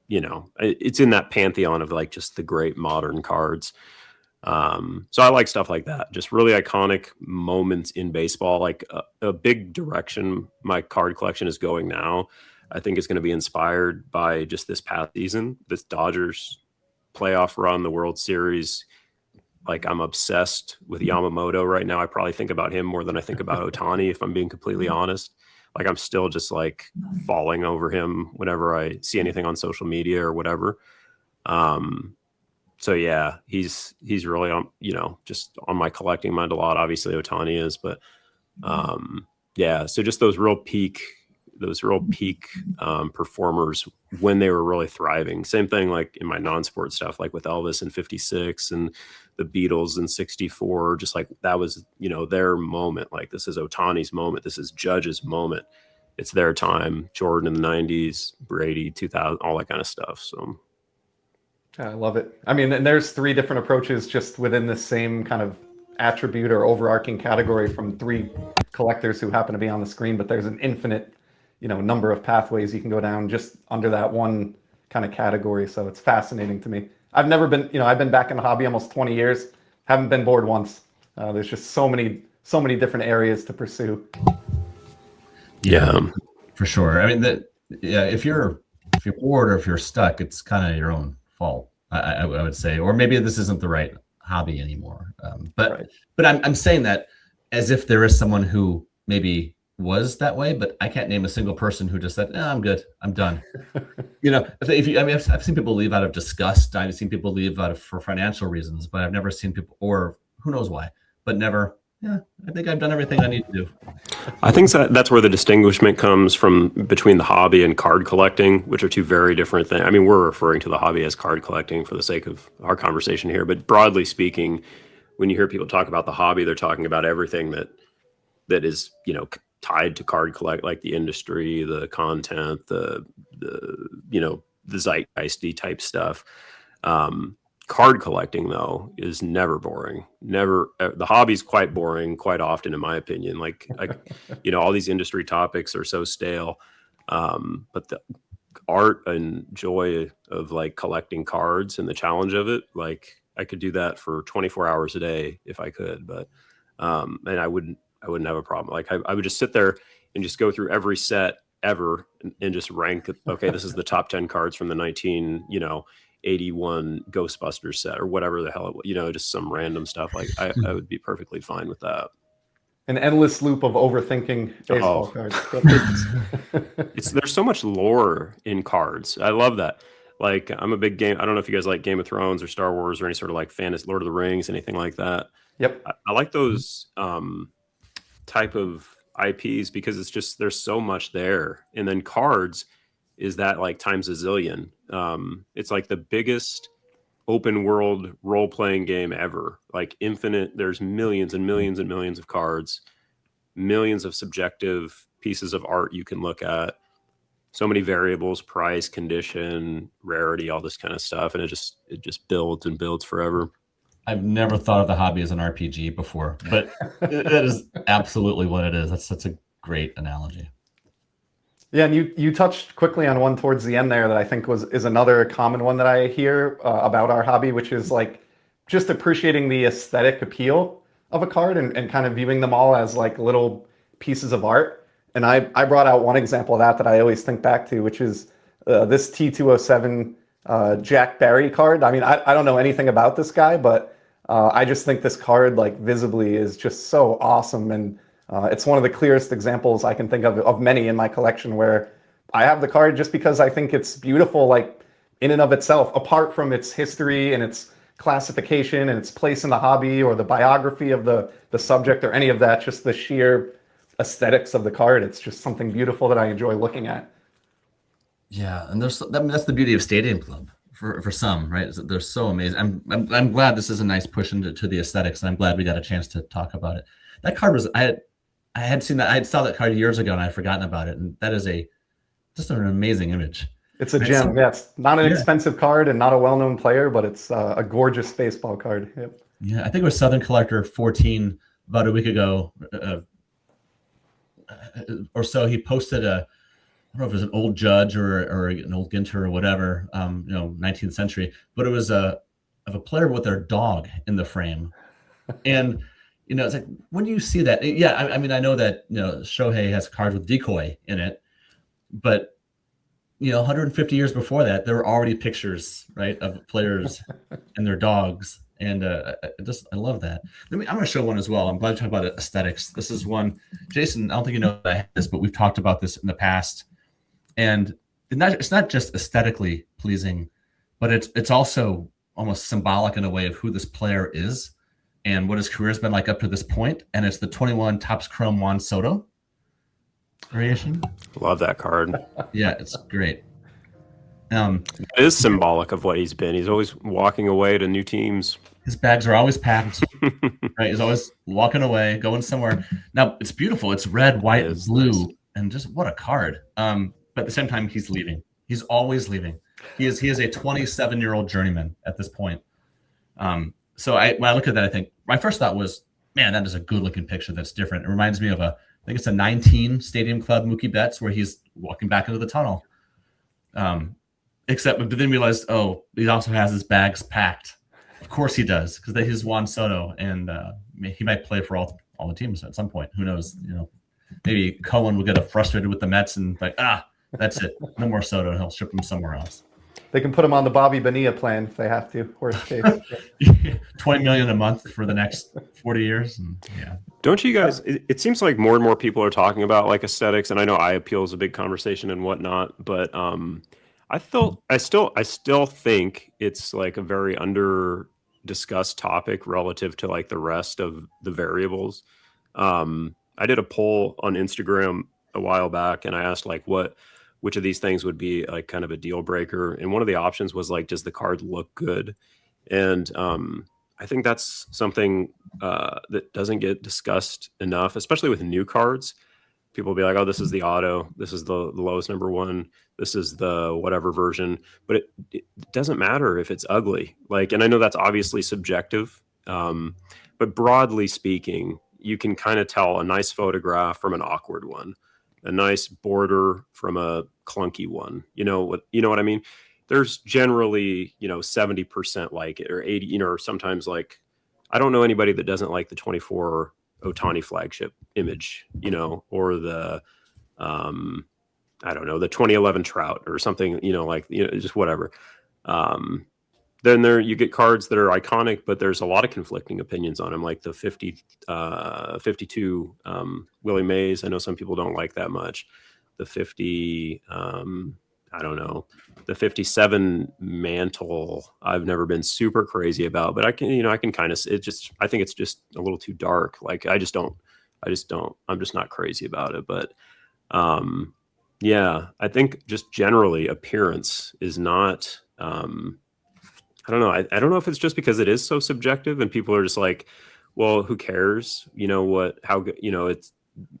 It's in that pantheon of like just the great modern cards. So I like stuff like that, just really iconic moments in baseball. Like a big direction my card collection is going now, I think is going to be inspired by just this past season, this Dodgers playoff run, the World Series. Like I'm obsessed with Yamamoto right now. I probably think about him more than I think about Ohtani, if I'm being completely honest. Like I'm still just like falling over him whenever I see anything on social media or whatever. So yeah, he's really on, just on my collecting mind a lot. Obviously Ohtani is, but yeah. So just those real peak performers when they were really thriving. Same thing like in my non-sport stuff, like with Elvis in '56 and the Beatles in '64. Just like that was, their moment. Like this is Ohtani's moment. This is Judge's moment. It's their time. Jordan in the '90s, Brady 2000, all that kind of stuff. So. I love it. I mean, and there's 3 different approaches just within the same kind of attribute or overarching category from 3 collectors who happen to be on the screen, but there's an infinite, number of pathways you can go down just under that one kind of category. So it's fascinating to me. I've never been, I've been back in the hobby almost 20 years, haven't been bored once. There's just so many different areas to pursue. Yeah, for sure. I mean, if you're bored or if you're stuck, it's kind of your own fault, I would say, or maybe this isn't the right hobby anymore. But I'm saying that as if there is someone who maybe was that way, but I can't name a single person who just said, "No, I'm good, I'm done." I've seen people leave out of disgust. I've seen people leave for financial reasons, but I've never seen people, or who knows why, but never. Yeah, I think I've done everything I need to do. I think that's where the distinguishment comes from between the hobby and card collecting, which are 2 very different things. I mean, we're referring to the hobby as card collecting for the sake of our conversation here, but broadly speaking, when you hear people talk about the hobby, they're talking about everything that is, tied to card collect, like the industry, the content, the zeitgeisty type stuff. Card collecting, though, is never boring. Never. The hobby's quite boring quite often, in my opinion. Like all these industry topics are so stale. But the art and joy of like collecting cards and the challenge of it, like I could do that for 24 hours a day if I could. But and I wouldn't have a problem. Like I would just sit there and just go through every set ever and just rank. Okay, this is the top 10 cards from the 1981 Ghostbusters set or whatever the hell it was, just some random stuff. Like I would be perfectly fine with that. An endless loop of overthinking baseball cards. There's so much lore in cards. I love that. Like I'm a big game. I don't know if you guys like Game of Thrones or Star Wars or any sort of like fantasy, Lord of the Rings, anything like that. Yep. I like those type of IPs because it's just, there's so much there. And then cards is that like times a zillion. It's like the biggest open world role-playing game ever, like infinite. There's millions and millions and millions of cards, millions of subjective pieces of art you can look at, so many variables, price, condition, rarity, all this kind of stuff. And it just builds and builds forever. I've never thought of the hobby as an RPG before, but that is absolutely what it is. That's such a great analogy. Yeah, and you touched quickly on one towards the end there that I think is another common one that I hear about our hobby, which is like just appreciating the aesthetic appeal of a card and kind of viewing them all as like little pieces of art. And I brought out one example of that I always think back to, which is this T207 Jack Barry card. I mean, I don't know anything about this guy, but I just think this card, like visibly, is just so awesome. And it's one of the clearest examples I can think of many in my collection where I have the card just because I think it's beautiful, like in and of itself, apart from its history and its classification and its place in the hobby or the biography of the subject or any of that, just the sheer aesthetics of the card. It's just something beautiful that I enjoy looking at. Yeah, and that's the beauty of Stadium Club for some, right? They're so amazing. I'm glad this is a nice push into the aesthetics, and I'm glad we got a chance to talk about it. That card was I had seen that. I saw that card years ago and I'd forgotten about it. And that is just an amazing image. It's a gem. Yes, not an expensive card and not a well-known player, but it's a gorgeous baseball card. Yep. Yeah, I think it was Southern Collector 14 about a week ago or so. He posted I don't know if it was an old Judge or an old Ginter or whatever, 19th century, but it was of a player with their dog in the frame. And, it's like, when do you see that? Yeah, I mean, I know that, Shohei has cards with decoy in it, but, 150 years before that, there were already pictures, right, of players and their dogs. And I love that. I'm going to show one as well. I'm glad to talk about aesthetics. This is one, Jason, I don't think you know that I have this, but we've talked about this in the past. And it's not just aesthetically pleasing, but it's also almost symbolic in a way of who this player is and what his career has been like up to this point. And it's the 21 Topps Chrome Juan Soto variation. Love that card. Yeah, it's great. It is symbolic of what he's been. He's always walking away to new teams. His bags are always packed, right? He's always walking away, going somewhere. Now, it's beautiful. It's red, white, and blue, nice. And just what a card. But at the same time, he's leaving. He's always leaving. He is a 27-year-old journeyman at this point. So when I look at that, I think my first thought was, man, that is a good-looking picture that's different. It reminds me of I think it's a 19 Stadium Club Mookie Betts where he's walking back into the tunnel. But then realized, he also has his bags packed. Of course he does, because he's Juan Soto, and he might play for all the teams at some point. Who knows? Maybe Cohen will get frustrated with the Mets and that's it. No more Soto, and he'll ship him somewhere else. They can put him on the Bobby Bonilla plan if they have to. Worst case. $20 million a month for the next 40 years. And, yeah. Don't you guys? It seems like more and more people are talking about like aesthetics, and I know eye appeal is a big conversation and whatnot, but I still think it's like a very under discussed topic relative to like the rest of the variables. I did a poll on Instagram a while back, and I asked like which of these things would be like kind of a deal breaker. And one of the options was like, does the card look good? And I think that's something that doesn't get discussed enough, especially with new cards. People will be like, oh, this is the auto. This is the lowest number one. This is the whatever version. But it doesn't matter if it's ugly. Like, and I know that's obviously subjective. But broadly speaking, you can kind of tell a nice photograph from an awkward one, a nice border from a clunky one. You know what I mean? There's generally, 70% like it, or 80, or sometimes like, I don't know anybody that doesn't like the 24 Ohtani flagship image, or the, I don't know, the 2011 Trout or something, just whatever. Then you get cards that are iconic, but there's a lot of conflicting opinions on them, like the 52 Willie Mays. I know some people don't like that much. The 50, I don't know, the 57 Mantle, I've never been super crazy about, but I can kind of, I think it's just a little too dark. Like, I'm just not crazy about it. But yeah, I think just generally appearance is not, I don't know. I don't know if it's just because it is so subjective and people are just like, well, who cares? It's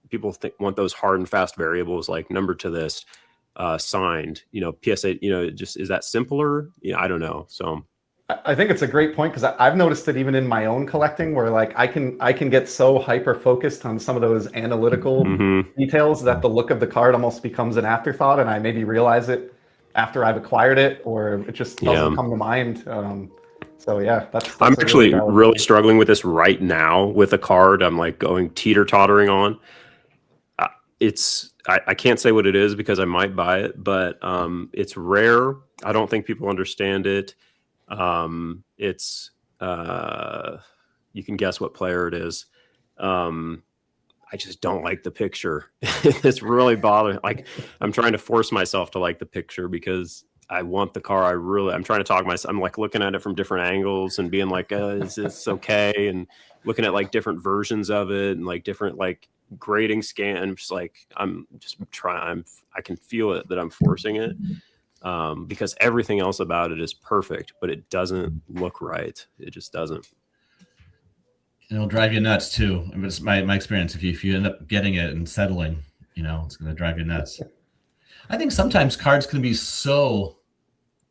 people want those hard and fast variables, like number to this, signed, PSA, just, is that simpler? I don't know. So I think it's a great point, because I've noticed it even in my own collecting, where like I can get so hyper focused on some of those analytical details that the look of the card almost becomes an afterthought, and I maybe realize it after I've acquired it, or it just doesn't come to mind. So yeah, that's I'm actually really struggling with this right now with a card I'm like going teeter-tottering on. I can't say what it is because I might buy it, but it's rare. I don't think people understand it. It's you can guess what player it is. I just don't like the picture. It's really bothering. Like, I'm trying to force myself to like the picture because I want the car. I'm trying to talk myself. I'm like looking at it from different angles and being like, is this okay? And looking at like different versions of it and like different like grading scan. I'm just like, I can feel it that I'm forcing it. Because everything else about it is perfect, but it doesn't look right. It just doesn't. It'll drive you nuts too. I mean, it's my experience. If you end up getting it and settling, it's going to drive you nuts. I think sometimes cards can be so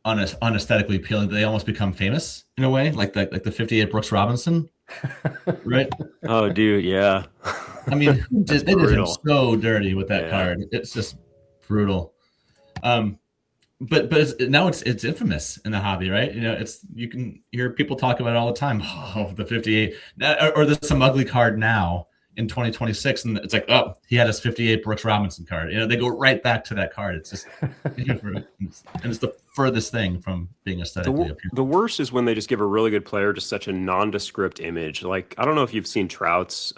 unaesthetically appealing that they almost become famous in a way, like the 58 Brooks Robinson, right? Oh, dude, yeah. I mean, they did him so dirty with that card. It's just brutal. But now it's infamous in the hobby, right? You can hear people talk about it all the time. Oh, the 58, or there's some ugly card now in 2026, and it's like, oh, he had his 58 Brooks Robinson card. They go right back to that card. It's just, and it's the furthest thing from being aesthetically appealing. The worst is when they just give a really good player just such a nondescript image. Like, I don't know if you've seen Trout's.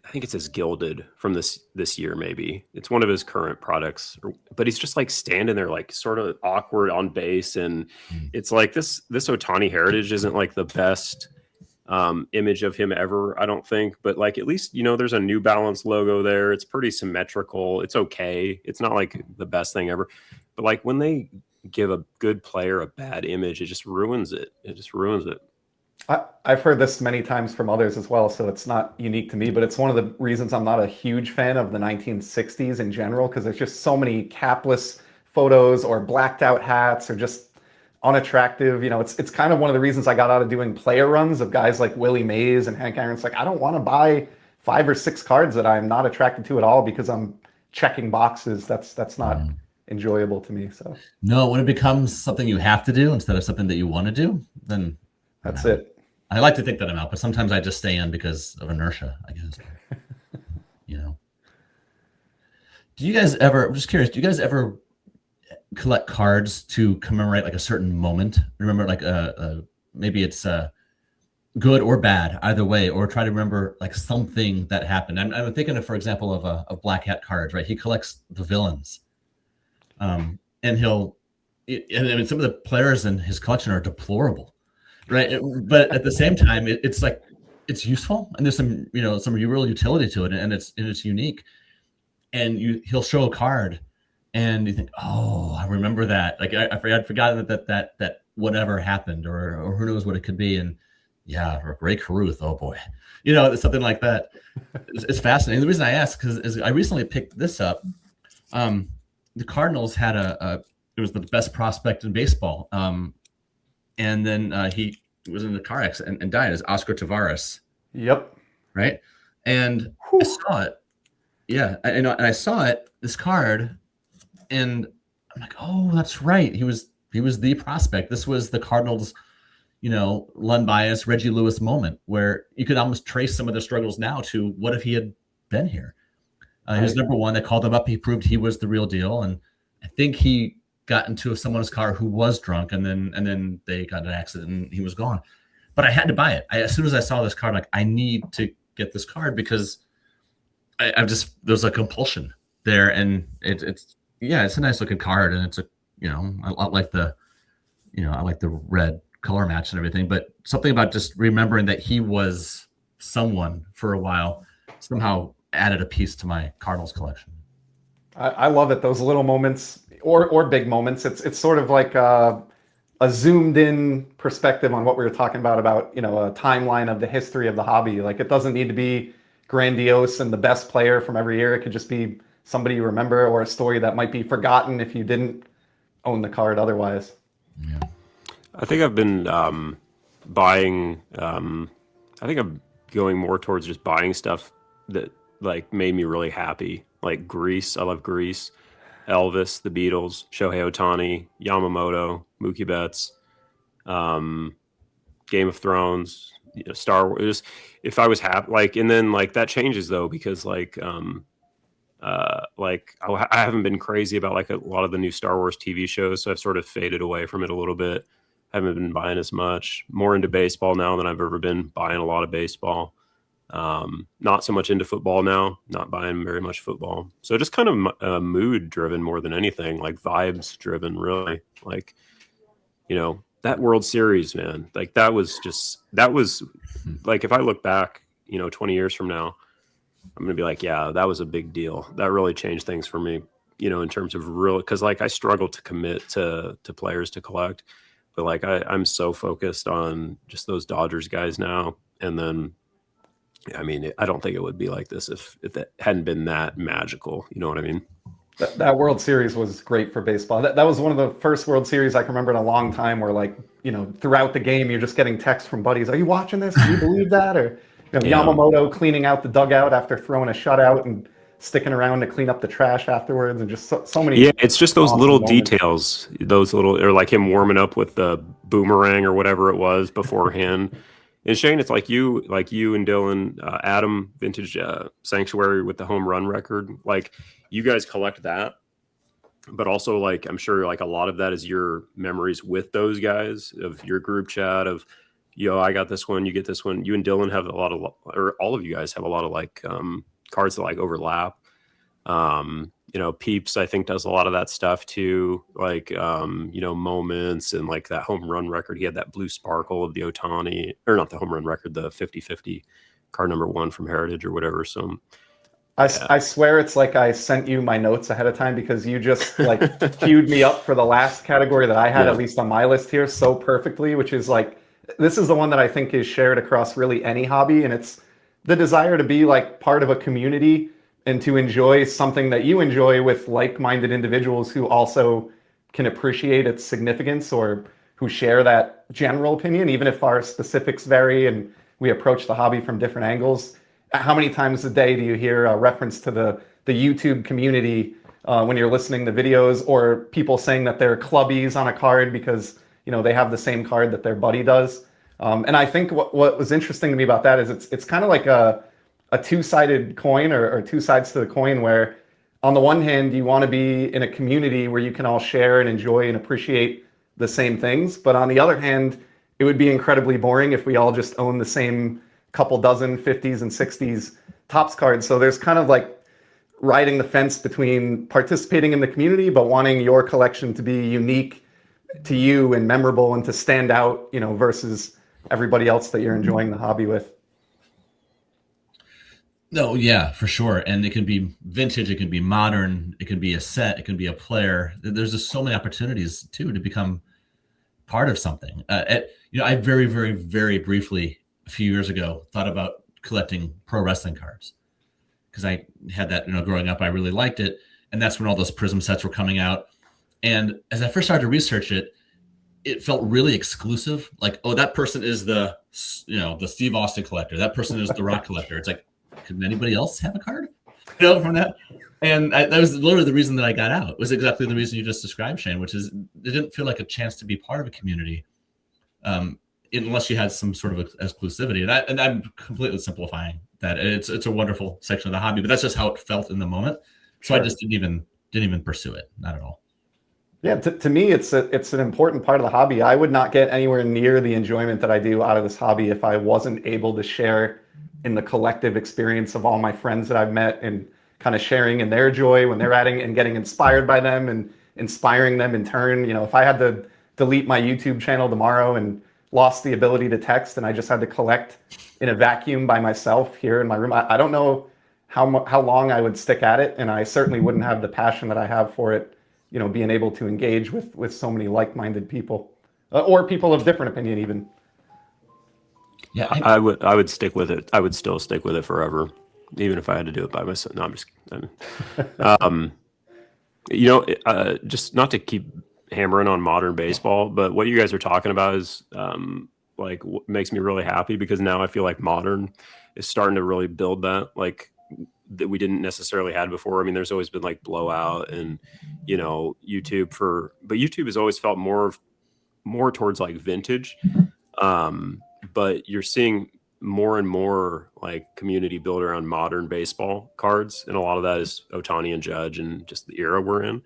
I think it says Gilded from this year, maybe. It's one of his current products. But he's just like standing there like sort of awkward on base. And it's like this Ohtani heritage isn't like the best image of him ever, I don't think. But like at least, there's a New Balance logo there. It's pretty symmetrical. It's okay. It's not like the best thing ever. But like when they give a good player a bad image, it just ruins it. It just ruins it. I've heard this many times from others as well, so it's not unique to me, but it's one of the reasons I'm not a huge fan of the 1960s in general, because there's just so many capless photos or blacked out hats or just unattractive. It's kind of one of the reasons I got out of doing player runs of guys like Willie Mays and Hank Aaron. It's like, I don't want to buy 5 or 6 cards that I'm not attracted to at all because I'm checking boxes. That's not enjoyable to me. So no, when it becomes something you have to do instead of something that you want to do, then that's it. I like to think that I'm out, but sometimes I just stay in because of inertia, I guess. Do you guys ever, I'm just curious, do you guys ever collect cards to commemorate like a certain moment? Remember like maybe it's good or bad, either way, or try to remember like something that happened. I'm thinking of, for example, of Black Hat cards, right? He collects the villains. And some of the players in his collection are deplorable. Right, but at the same time, it's like it's useful, and there's some real utility to it, and it's unique. And he'll show a card, and you think, oh, I remember that. Like I'd forgotten that whatever happened, or who knows what it could be. And yeah, Ray Caruth, oh boy, it's something like that. It's fascinating. The reason I ask is I recently picked this up. The Cardinals had it was the best prospect in baseball. And then he was in a car accident and died as Oscar Taveras. Yep. Right. And I saw it. Yeah. And I saw it, this card, and I'm like, oh, that's right. He was the prospect. This was the Cardinals, Len Bias, Reggie Lewis moment where you could almost trace some of the struggles now to what if he had been here. He was number one. They called him up. He proved he was the real deal. And I think he got into someone's car who was drunk, and then they got in an accident and he was gone. But I had to buy it. As soon as I saw this card, like I need to get this card because there's a compulsion there, and it's a nice looking card, and it's I like the red color match and everything, but something about just remembering that he was someone for a while somehow added a piece to my Cardinals collection. I love it. Those little moments or big moments. It's sort of like a zoomed in perspective on what we were talking about a timeline of the history of the hobby. Like it doesn't need to be grandiose and the best player from every year. It could just be somebody you remember or a story that might be forgotten if you didn't own the card otherwise. Yeah. I think I've been buying. I think I'm going more towards just buying stuff that like made me really happy. Like Grease. I love Grease. Elvis, the Beatles, Shohei Ohtani, Yamamoto, Mookie Betts, Game of Thrones, Star Wars. If I was happy, and then that changes though because I haven't been crazy about a lot of the new Star Wars TV shows, so I've sort of faded away from it a little bit. Haven't been buying as much. More into baseball now than I've ever been. Buying a lot of baseball. Not so much into football now, not buying very much football. So just kind of mood driven more than anything, like vibes driven, really. That World Series, man, that was if I look back, 20 years from now, I'm going to be like, yeah, that was a big deal. That really changed things for me, in terms of real, because I struggle to commit to players to collect, but I'm so focused on just those Dodgers guys now. And then, I don't think it would be like this if it hadn't been that magical. You know what I mean? That World Series was great for baseball. That was one of the first World Series I can remember in a long time where throughout the game, you're just getting texts from buddies. Are you watching this? Can you believe that? Or Yamamoto cleaning out the dugout after throwing a shutout and sticking around to clean up the trash afterwards, and just so many. Yeah, it's just those awesome little moments. details, those little, or like him warming up with the boomerang or whatever it was beforehand. And Shane, it's like you and Dylan, Adam, Vintage Sanctuary with the home run record. Like you guys collect that, but also like I'm sure like a lot of that is your memories with those guys of your group chat of, yo, I got this one, you get this one. You and Dylan have a lot of, or all of you guys have a lot of like cards that like overlap. You know, Peeps, I think, does a lot of that stuff too, like, you know, moments and like that home run record. He had that blue sparkle of the Otani, or not the home run record, the 50-50 card number 1 from Heritage or whatever. So I swear it's like I sent you my notes ahead of time, because you just like queued me up for the last category that I had, Yeah. at least on my list here, so perfectly, which is like, this is the one that I think is shared across really any hobby. And it's the desire to be like part of a community and to enjoy something that you enjoy with like-minded individuals who also can appreciate its significance, or who share that general opinion, even if our specifics vary and we approach the hobby from different angles. How many times a day do you hear a reference to the YouTube community when you're listening to videos, or people saying that they're clubbies on a card because, you know, they have the same card that their buddy does? And I think what was interesting to me about that is it's kind of like a two-sided coin, or two sides to the coin, where on the one hand you want to be in a community where you can all share and enjoy and appreciate the same things, but on the other hand, it would be incredibly boring if we all just own the same couple dozen 50s and 60s Topps cards. So there's kind of like riding the fence between participating in the community but wanting your collection to be unique to you and memorable and to stand out, you know, versus everybody else that you're enjoying the hobby with. No, yeah, for sure. And it can be vintage, it can be modern, it can be a set, it can be a player. There's just so many opportunities too to become part of something. You know, I very, very, very briefly a few years ago thought about collecting pro wrestling cards, because I had that, you know, growing up. I really liked it, and that's when all those Prism sets were coming out. And as I first started to research it, it felt really exclusive. Like, oh, that person is the, you know, the Steve Austin collector. That person is the Rock collector. It's like, could anybody else have a card, you know, from that? And that was literally the reason that I got out. It was exactly the reason you just described, Shane, which is it didn't feel like a chance to be part of a community, unless you had some sort of exclusivity. And I'm completely simplifying that. It's a wonderful section of the hobby, but that's just how it felt in the moment. So Sure. I just didn't even pursue it, not at all. Yeah, to me, it's an important part of the hobby. I would not get anywhere near the enjoyment that I do out of this hobby if I wasn't able to share in the collective experience of all my friends that I've met, and kind of sharing in their joy when they're adding and getting inspired by them and inspiring them in turn. You know, if I had to delete my YouTube channel tomorrow and lost the ability to text, and I just had to collect in a vacuum by myself here in my room, I don't know how long I would stick at it, and I certainly wouldn't have the passion that I have for it, you know, being able to engage with so many like-minded people, or people of different opinion even. Yeah, I would stick with it. I would still stick with it forever, even if I had to do it by myself. No, I'm just, you know, just not to keep hammering on modern baseball, but what you guys are talking about is like what makes me really happy, because now I feel like modern is starting to really build that, like, that we didn't necessarily had before. I mean, there's always been like Blowout and, you know, but YouTube has always felt more towards like vintage. But you're seeing more and more like community built around modern baseball cards, and a lot of that is Otani and Judge and just the era we're in.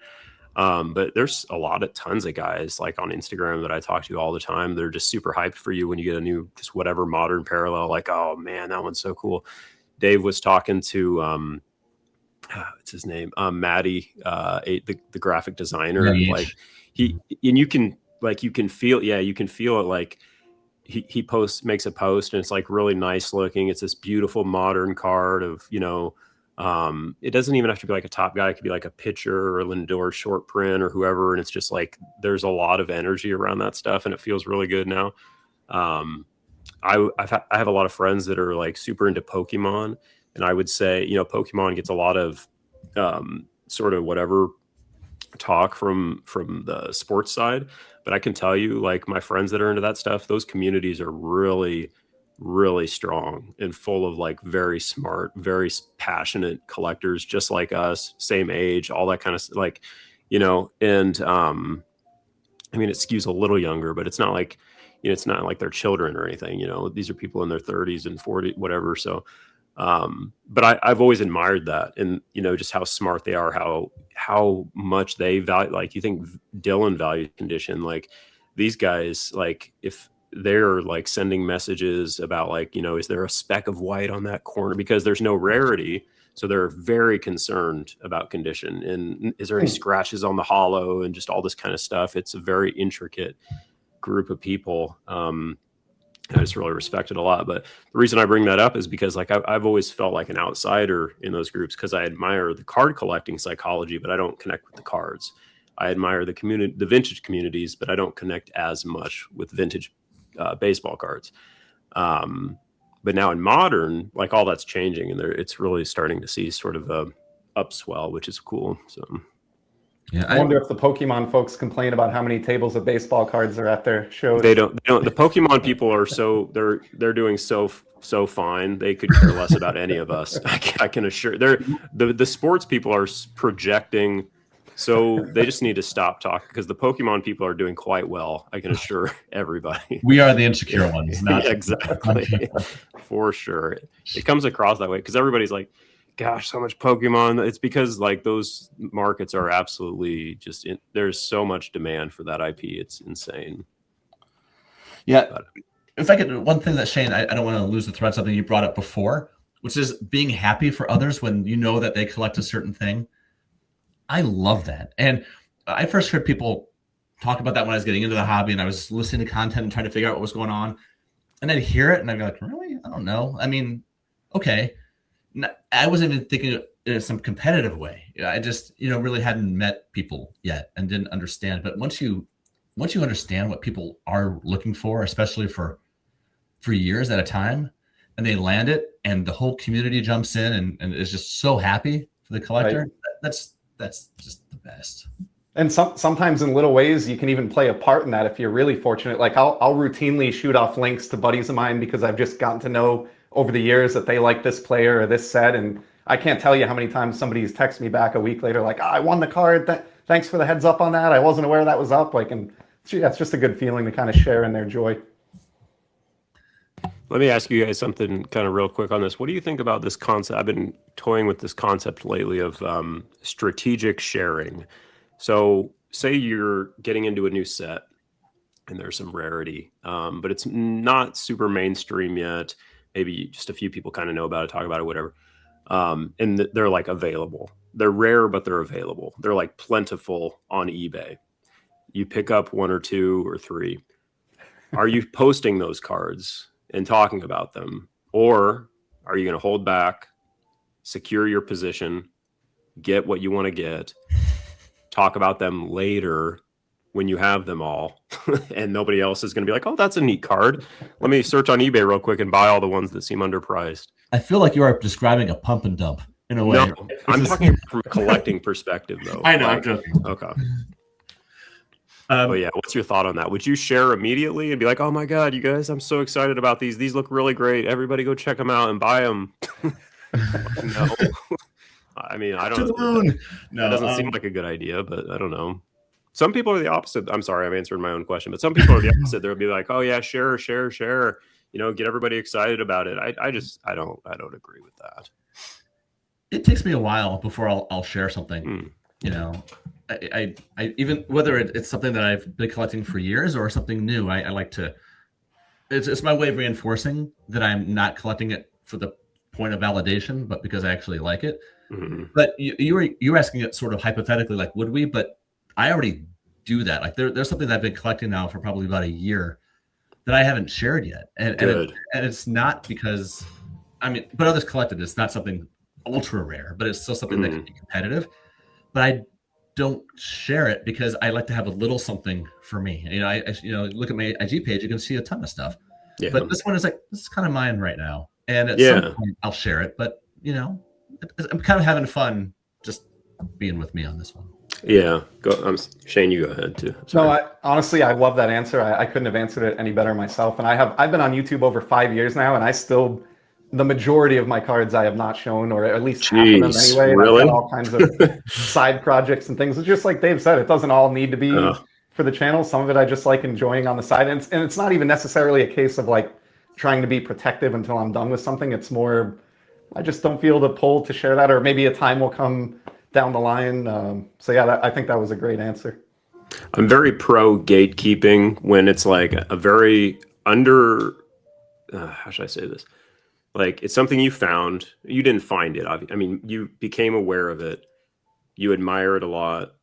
But there's tons of guys like on Instagram that I talk to all the time. They're just super hyped for you when you get a new, just whatever modern parallel, like, oh man, that one's so cool. Dave was talking to, what's his name? Maddie, the graphic designer. Maddie Like H. and you can feel, you can feel it. Like he makes a post, and it's like really nice looking. It's this beautiful modern card of, you know, it doesn't even have to be like a top guy. It could be like a pitcher or Lindor short print or whoever. And it's just like, there's a lot of energy around that stuff, and it feels really good now. I have a lot of friends that are like super into Pokemon, and I would say, you know, Pokemon gets a lot of sort of whatever talk from the sports side, but I can tell you, like, my friends that are into that stuff, those communities are really, really strong and full of like very smart, very passionate collectors, just like us, same age, all that kind of like, and I mean, it skews a little younger, but it's not like, it's not like they're children or anything, these are people in their 30s and 40, whatever. So, but I've always admired that, and, just how smart they are, how much they value, like, you think Dylan valued condition, like these guys, like if they're like sending messages about like, is there a speck of white on that corner, because there's no rarity. So they're very concerned about condition, and is there any scratches on the hollow, and just all this kind of stuff. It's a very intricate group of people. I just really respect it a lot. But the reason I bring that up is because like I've always felt like an outsider in those groups, because I admire the card collecting psychology, but I don't connect with the cards. I admire the community, the vintage communities, but I don't connect as much with vintage baseball cards. But now in modern, like all that's changing, and it's really starting to see sort of a upswell, which is cool. So yeah, I wonder if the Pokemon folks complain about how many tables of baseball cards are at their shows. They don't. The Pokemon people are they're doing so fine. They could care less about any of us. I can assure. The sports people are projecting. So they just need to stop talking, because the Pokemon people are doing quite well. I can assure everybody. We are the insecure ones, not exactly. For sure. It comes across that way, because everybody's like, gosh, so much Pokemon. It's because like those markets are absolutely just there's so much demand for that IP. It's insane. Yeah. But if I could, one thing that Shane, I don't want to lose the thread, something you brought up before, which is being happy for others when you know that they collect a certain thing. I love that. And I first heard people talk about that when I was getting into the hobby, and I was listening to content and trying to figure out what was going on. And I'd hear it and I'd be like, really? I don't know. I mean, okay. I wasn't even thinking in some competitive way. I just, really hadn't met people yet and didn't understand. But once you understand what people are looking for, especially for years at a time, and they land it, and the whole community jumps in and is just so happy for the collector, right. That's just the best. And sometimes in little ways, you can even play a part in that if you're really fortunate. Like I'll routinely shoot off links to buddies of mine because I've just gotten to know over the years that they like this player or this set. And I can't tell you how many times somebody's texted me back a week later, like, I won the card. Thanks for the heads up on that. I wasn't aware that was up. Like, and it's just a good feeling to kind of share in their joy. Let me ask you guys something kind of real quick on this. What do you think about this concept? I've been toying with this concept lately of strategic sharing. So say you're getting into a new set and there's some rarity, but it's not super mainstream yet. Maybe just a few people kind of know about it, talk about it, whatever. And they're like available. They're rare, but they're available. They're like plentiful on eBay. You pick up 1 or 2 or 3. Are you posting those cards and talking about them? Or are you going to hold back, secure your position, get what you want to get, talk about them later when you have them all, and nobody else is going to be like, oh, that's a neat card. Let me search on eBay real quick and buy all the ones that seem underpriced. I feel like you are describing a pump and dump in a way. No, I'm talking from a collecting perspective, though. I know. Like, okay. But yeah, what's your thought on that? Would you share immediately and be like, oh my God, you guys, I'm so excited about these. These look really great. Everybody go check them out and buy them. No. I mean, I don't know. No, that doesn't seem like a good idea, but I don't know. Some people are the opposite. I'm sorry, I'm answering my own question, but some people are the opposite. They'll be like, oh yeah, share. Get everybody excited about it. I don't agree with that. It takes me a while before I'll share something. I even whether it's something that I've been collecting for years or something new, I like to. It's my way of reinforcing that I'm not collecting it for the point of validation, but because I actually like it. Mm-hmm. But you were asking it sort of hypothetically, like, would we? But I already do that. Like there's something that I've been collecting now for probably about a year that I haven't shared yet, and it's not because but others collected. It's not something ultra rare, but it's still something that can be competitive. But I don't share it because I like to have a little something for me. I look at my IG page, you can see a ton of stuff. Yeah. But this one is like, this is kind of mine right now. And at some point I'll share it, but I'm kind of having fun just being with me on this one. Yeah. Shane, you go ahead too. Sorry. No, honestly, I love that answer. I couldn't have answered it any better myself. And I've been on YouTube over 5 years now, and I still, the majority of my cards I have not shown, or at least half of them Jeez, anyway. And I've got really? all kinds of side projects and things. It's just like Dave said, it doesn't all need to be Uh, for the channel. Some of it I just like enjoying on the side. And it's not even necessarily a case of like trying to be protective until I'm done with something. It's more, I just don't feel the pull to share that, or maybe a time will come down the line. So yeah, I think that was a great answer. I'm very pro gatekeeping when it's like a very how should I say this? Like it's something you found, you didn't find it. I mean, you became aware of it. You admire it a lot.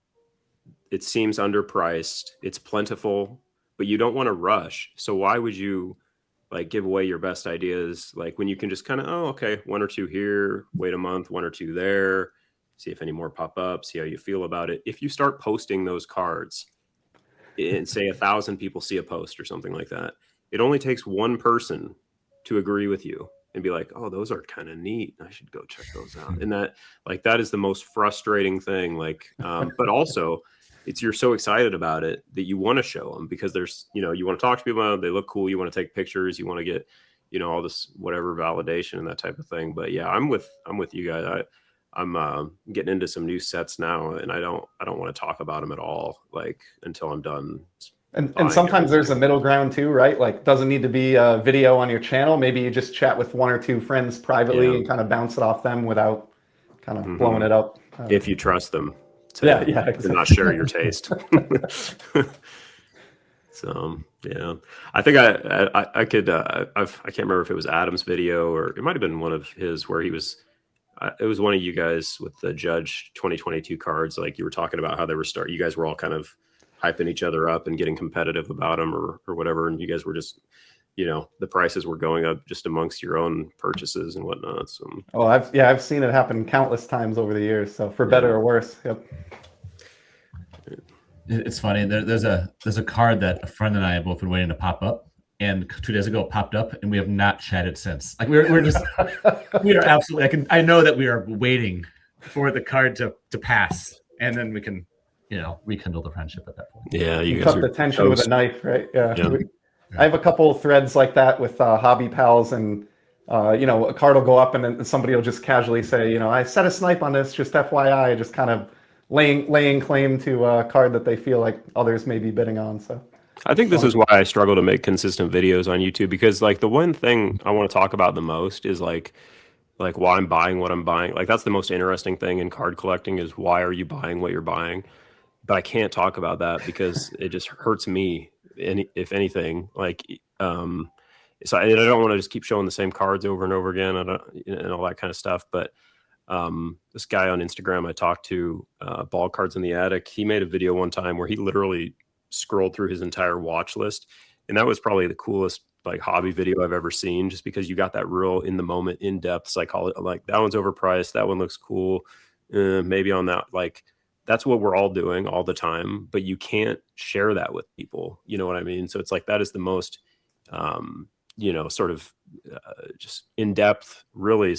It seems underpriced. It's plentiful, but you don't want to rush. So why would you like give away your best ideas? Like when you can just kind of, oh, okay, one or two here, wait a month, one or two there, see if any more pop up, see how you feel about it. If you start posting those cards and say 1,000 people see a post or something like that, it only takes one person to agree with you and be like, oh, those are kind of neat. I should go check those out. And that is the most frustrating thing. Like, but also you're so excited about it that you want to show them because you want to talk to people about it. They look cool. You want to take pictures. You want to get, all this, whatever validation and that type of thing. But yeah, I'm with you guys. I'm getting into some new sets now, and I don't want to talk about them at all, like until I'm done. And sometimes there's a middle ground too, right? Like doesn't need to be a video on your channel. Maybe you just chat with one or two friends privately and kind of bounce it off them without kind of blowing it up. If you trust them exactly. to not share your taste. So yeah, I think I could I can't remember if it was Adam's video or it might have been one of his where he was. It was one of you guys with the Judge 2022 cards. Like you were talking about how they were you guys were all kind of hyping each other up and getting competitive about them or whatever. And you guys were just, the prices were going up just amongst your own purchases and whatnot. So, I've seen it happen countless times over the years. So for better or worse. Yep. It's funny. There's a card that a friend and I have both been waiting to pop up, and 2 days ago it popped up, and we have not chatted since. Like we're just we are absolutely. I know that we are waiting for the card to pass, and then we can rekindle the friendship at that point. Yeah, you cut the tension with a knife, right? Yeah. I have a couple of threads like that with hobby pals, and a card will go up, and then somebody will just casually say, I set a snipe on this, just FYI, just kind of laying claim to a card that they feel like others may be bidding on. So I think this is why I struggle to make consistent videos on YouTube, because like the one thing I want to talk about the most is like why I'm buying what I'm buying. Like that's the most interesting thing in card collecting is why are you buying what you're buying? But I can't talk about that because it just hurts me. If anything, like, so I don't want to just keep showing the same cards over and over again and all that kind of stuff. But this guy on Instagram I talked to, Ball Cards in the Attic, he made a video one time where he literally scrolled through his entire watch list. And that was probably the coolest like hobby video I've ever seen, just because you got that real in the moment, in depth psychology. Like that one's overpriced. That one looks cool. Maybe on that, like, that's what we're all doing all the time, but you can't share that with people. You know what I mean? So it's like, that is the most, sort of just in-depth, really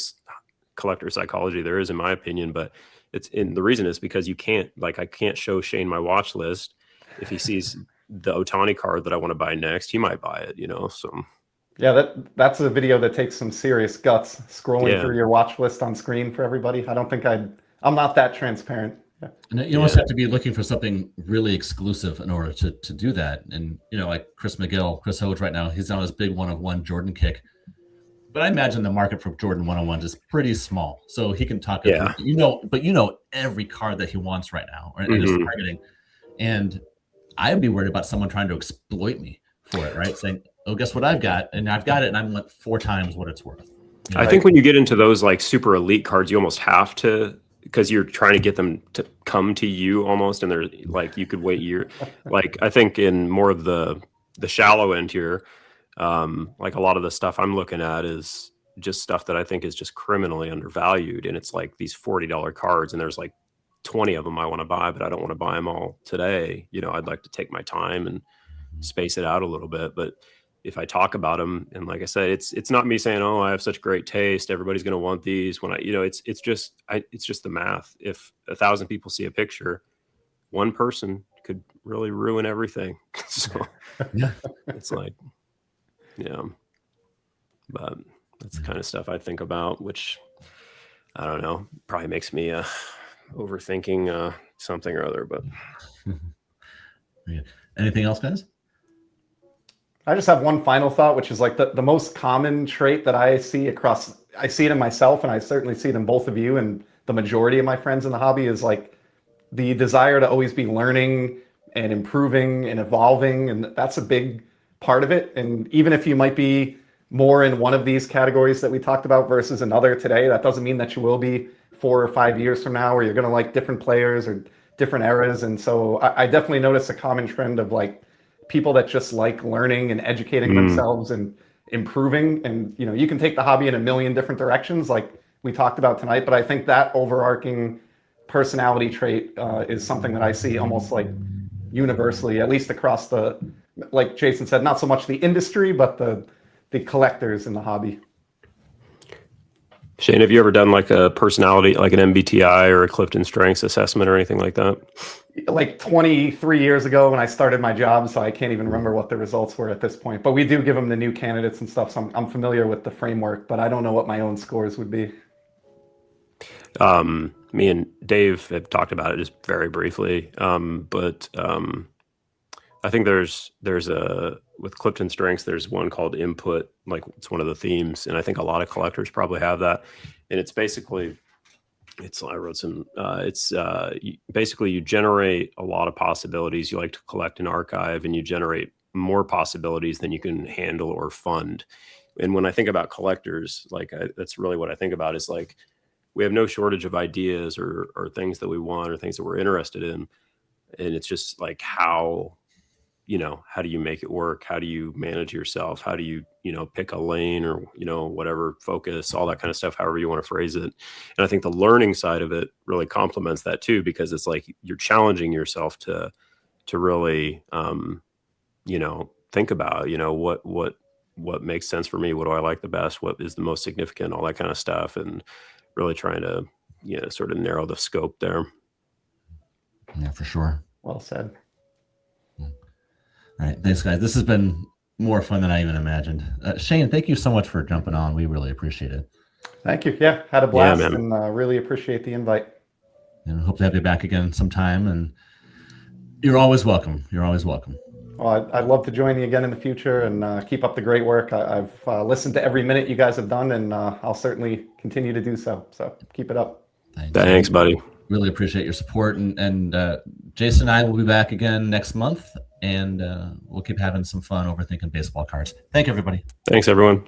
collector psychology there is, in my opinion. But the reason is because you can't, like, I can't show Shane my watch list. If he sees the Otani card that I want to buy next, he might buy it, so. Yeah, that's a video that takes some serious guts, scrolling through your watch list on screen for everybody. I don't think I'm not that transparent. Yeah. And you almost have to be looking for something really exclusive in order to do that. And, like Chris Hoge right now, he's on his big one-of-one Jordan kick. But I imagine the market for Jordan one-on-ones is pretty small. So he can talk, but every card that he wants right now and is targeting. And I'd be worried about someone trying to exploit me for it, right? Saying, oh, guess what I've got? And I've got it and I'm like 4 times what it's worth. I think when you get into those like super elite cards, you almost have to, because you're trying to get them to come to you almost, and they're like, you could wait year. Like I think in more of the shallow end here, like a lot of the stuff I'm looking at is just stuff that I think is just criminally undervalued, and it's like these $40 cards, and there's like 20 of them I want to buy, but I don't want to buy them all today. I'd like to take my time and space it out a little bit. But if I talk about them, and like I said, it's not me saying, oh, I have such great taste, everybody's going to want these, when it's just the math. If 1,000 people see a picture, one person could really ruin everything. So Yeah. it's like, yeah, but that's the kind of stuff I think about, which I don't know, probably makes me overthinking something or other, but Yeah. Anything else, guys? I just have one final thought, which is like the most common trait that I see I see it in myself, and I certainly see it in both of you and the majority of my friends in the hobby, is like the desire to always be learning and improving and evolving. And that's a big part of it. And even if you might be more in one of these categories that we talked about versus another today, that doesn't mean that you will be 4 or 5 years from now, or you're going to like different players or different eras. And so I definitely notice a common trend of like people that just like learning and educating themselves and improving. And you can take the hobby in a million different directions like we talked about tonight, but I think that overarching personality trait is something that I see almost like universally, at least across the, like Jason said, not so much the industry, but the collectors in the hobby. Shane, have you ever done like a personality, like an MBTI or a Clifton Strengths assessment or anything like that? Like 23 years ago when I started my job, so I can't even remember what the results were at this point. But we do give them the new candidates and stuff, so I'm familiar with the framework, but I don't know what my own scores would be. Me and Dave have talked about it just very briefly, but I think there's with Clifton Strengths, there's one called Input, like it's one of the themes, and I think a lot of collectors probably have that. And it's basically, I wrote some, basically you generate a lot of possibilities. You like to collect and archive, and you generate more possibilities than you can handle or fund. And when I think about collectors, like that's really what I think about, is like, we have no shortage of ideas or things that we want or things that we're interested in. And it's just like, how do you make it work? How do you manage yourself? How do you, pick a lane or, whatever, focus, all that kind of stuff, however you want to phrase it. And I think the learning side of it really complements that too, because it's like you're challenging yourself to really, think about, what makes sense for me? What do I like the best? What is the most significant? All that kind of stuff. And really trying to, sort of narrow the scope there. Yeah, for sure. Well said. All right. Thanks, guys. This has been more fun than I even imagined. Shane, thank you so much for jumping on. We really appreciate it. Thank you. Yeah, had a blast, man. and really appreciate the invite. And hope to have you back again sometime. And you're always welcome. You're always welcome. Well, I'd love to join you again in the future, and keep up the great work. I've listened to every minute you guys have done, and I'll certainly continue to do so. So keep it up. Thanks, buddy. Really appreciate your support. And Jason and I will be back again next month, and we'll keep having some fun overthinking baseball cards. Thank you, everybody. Thanks, everyone.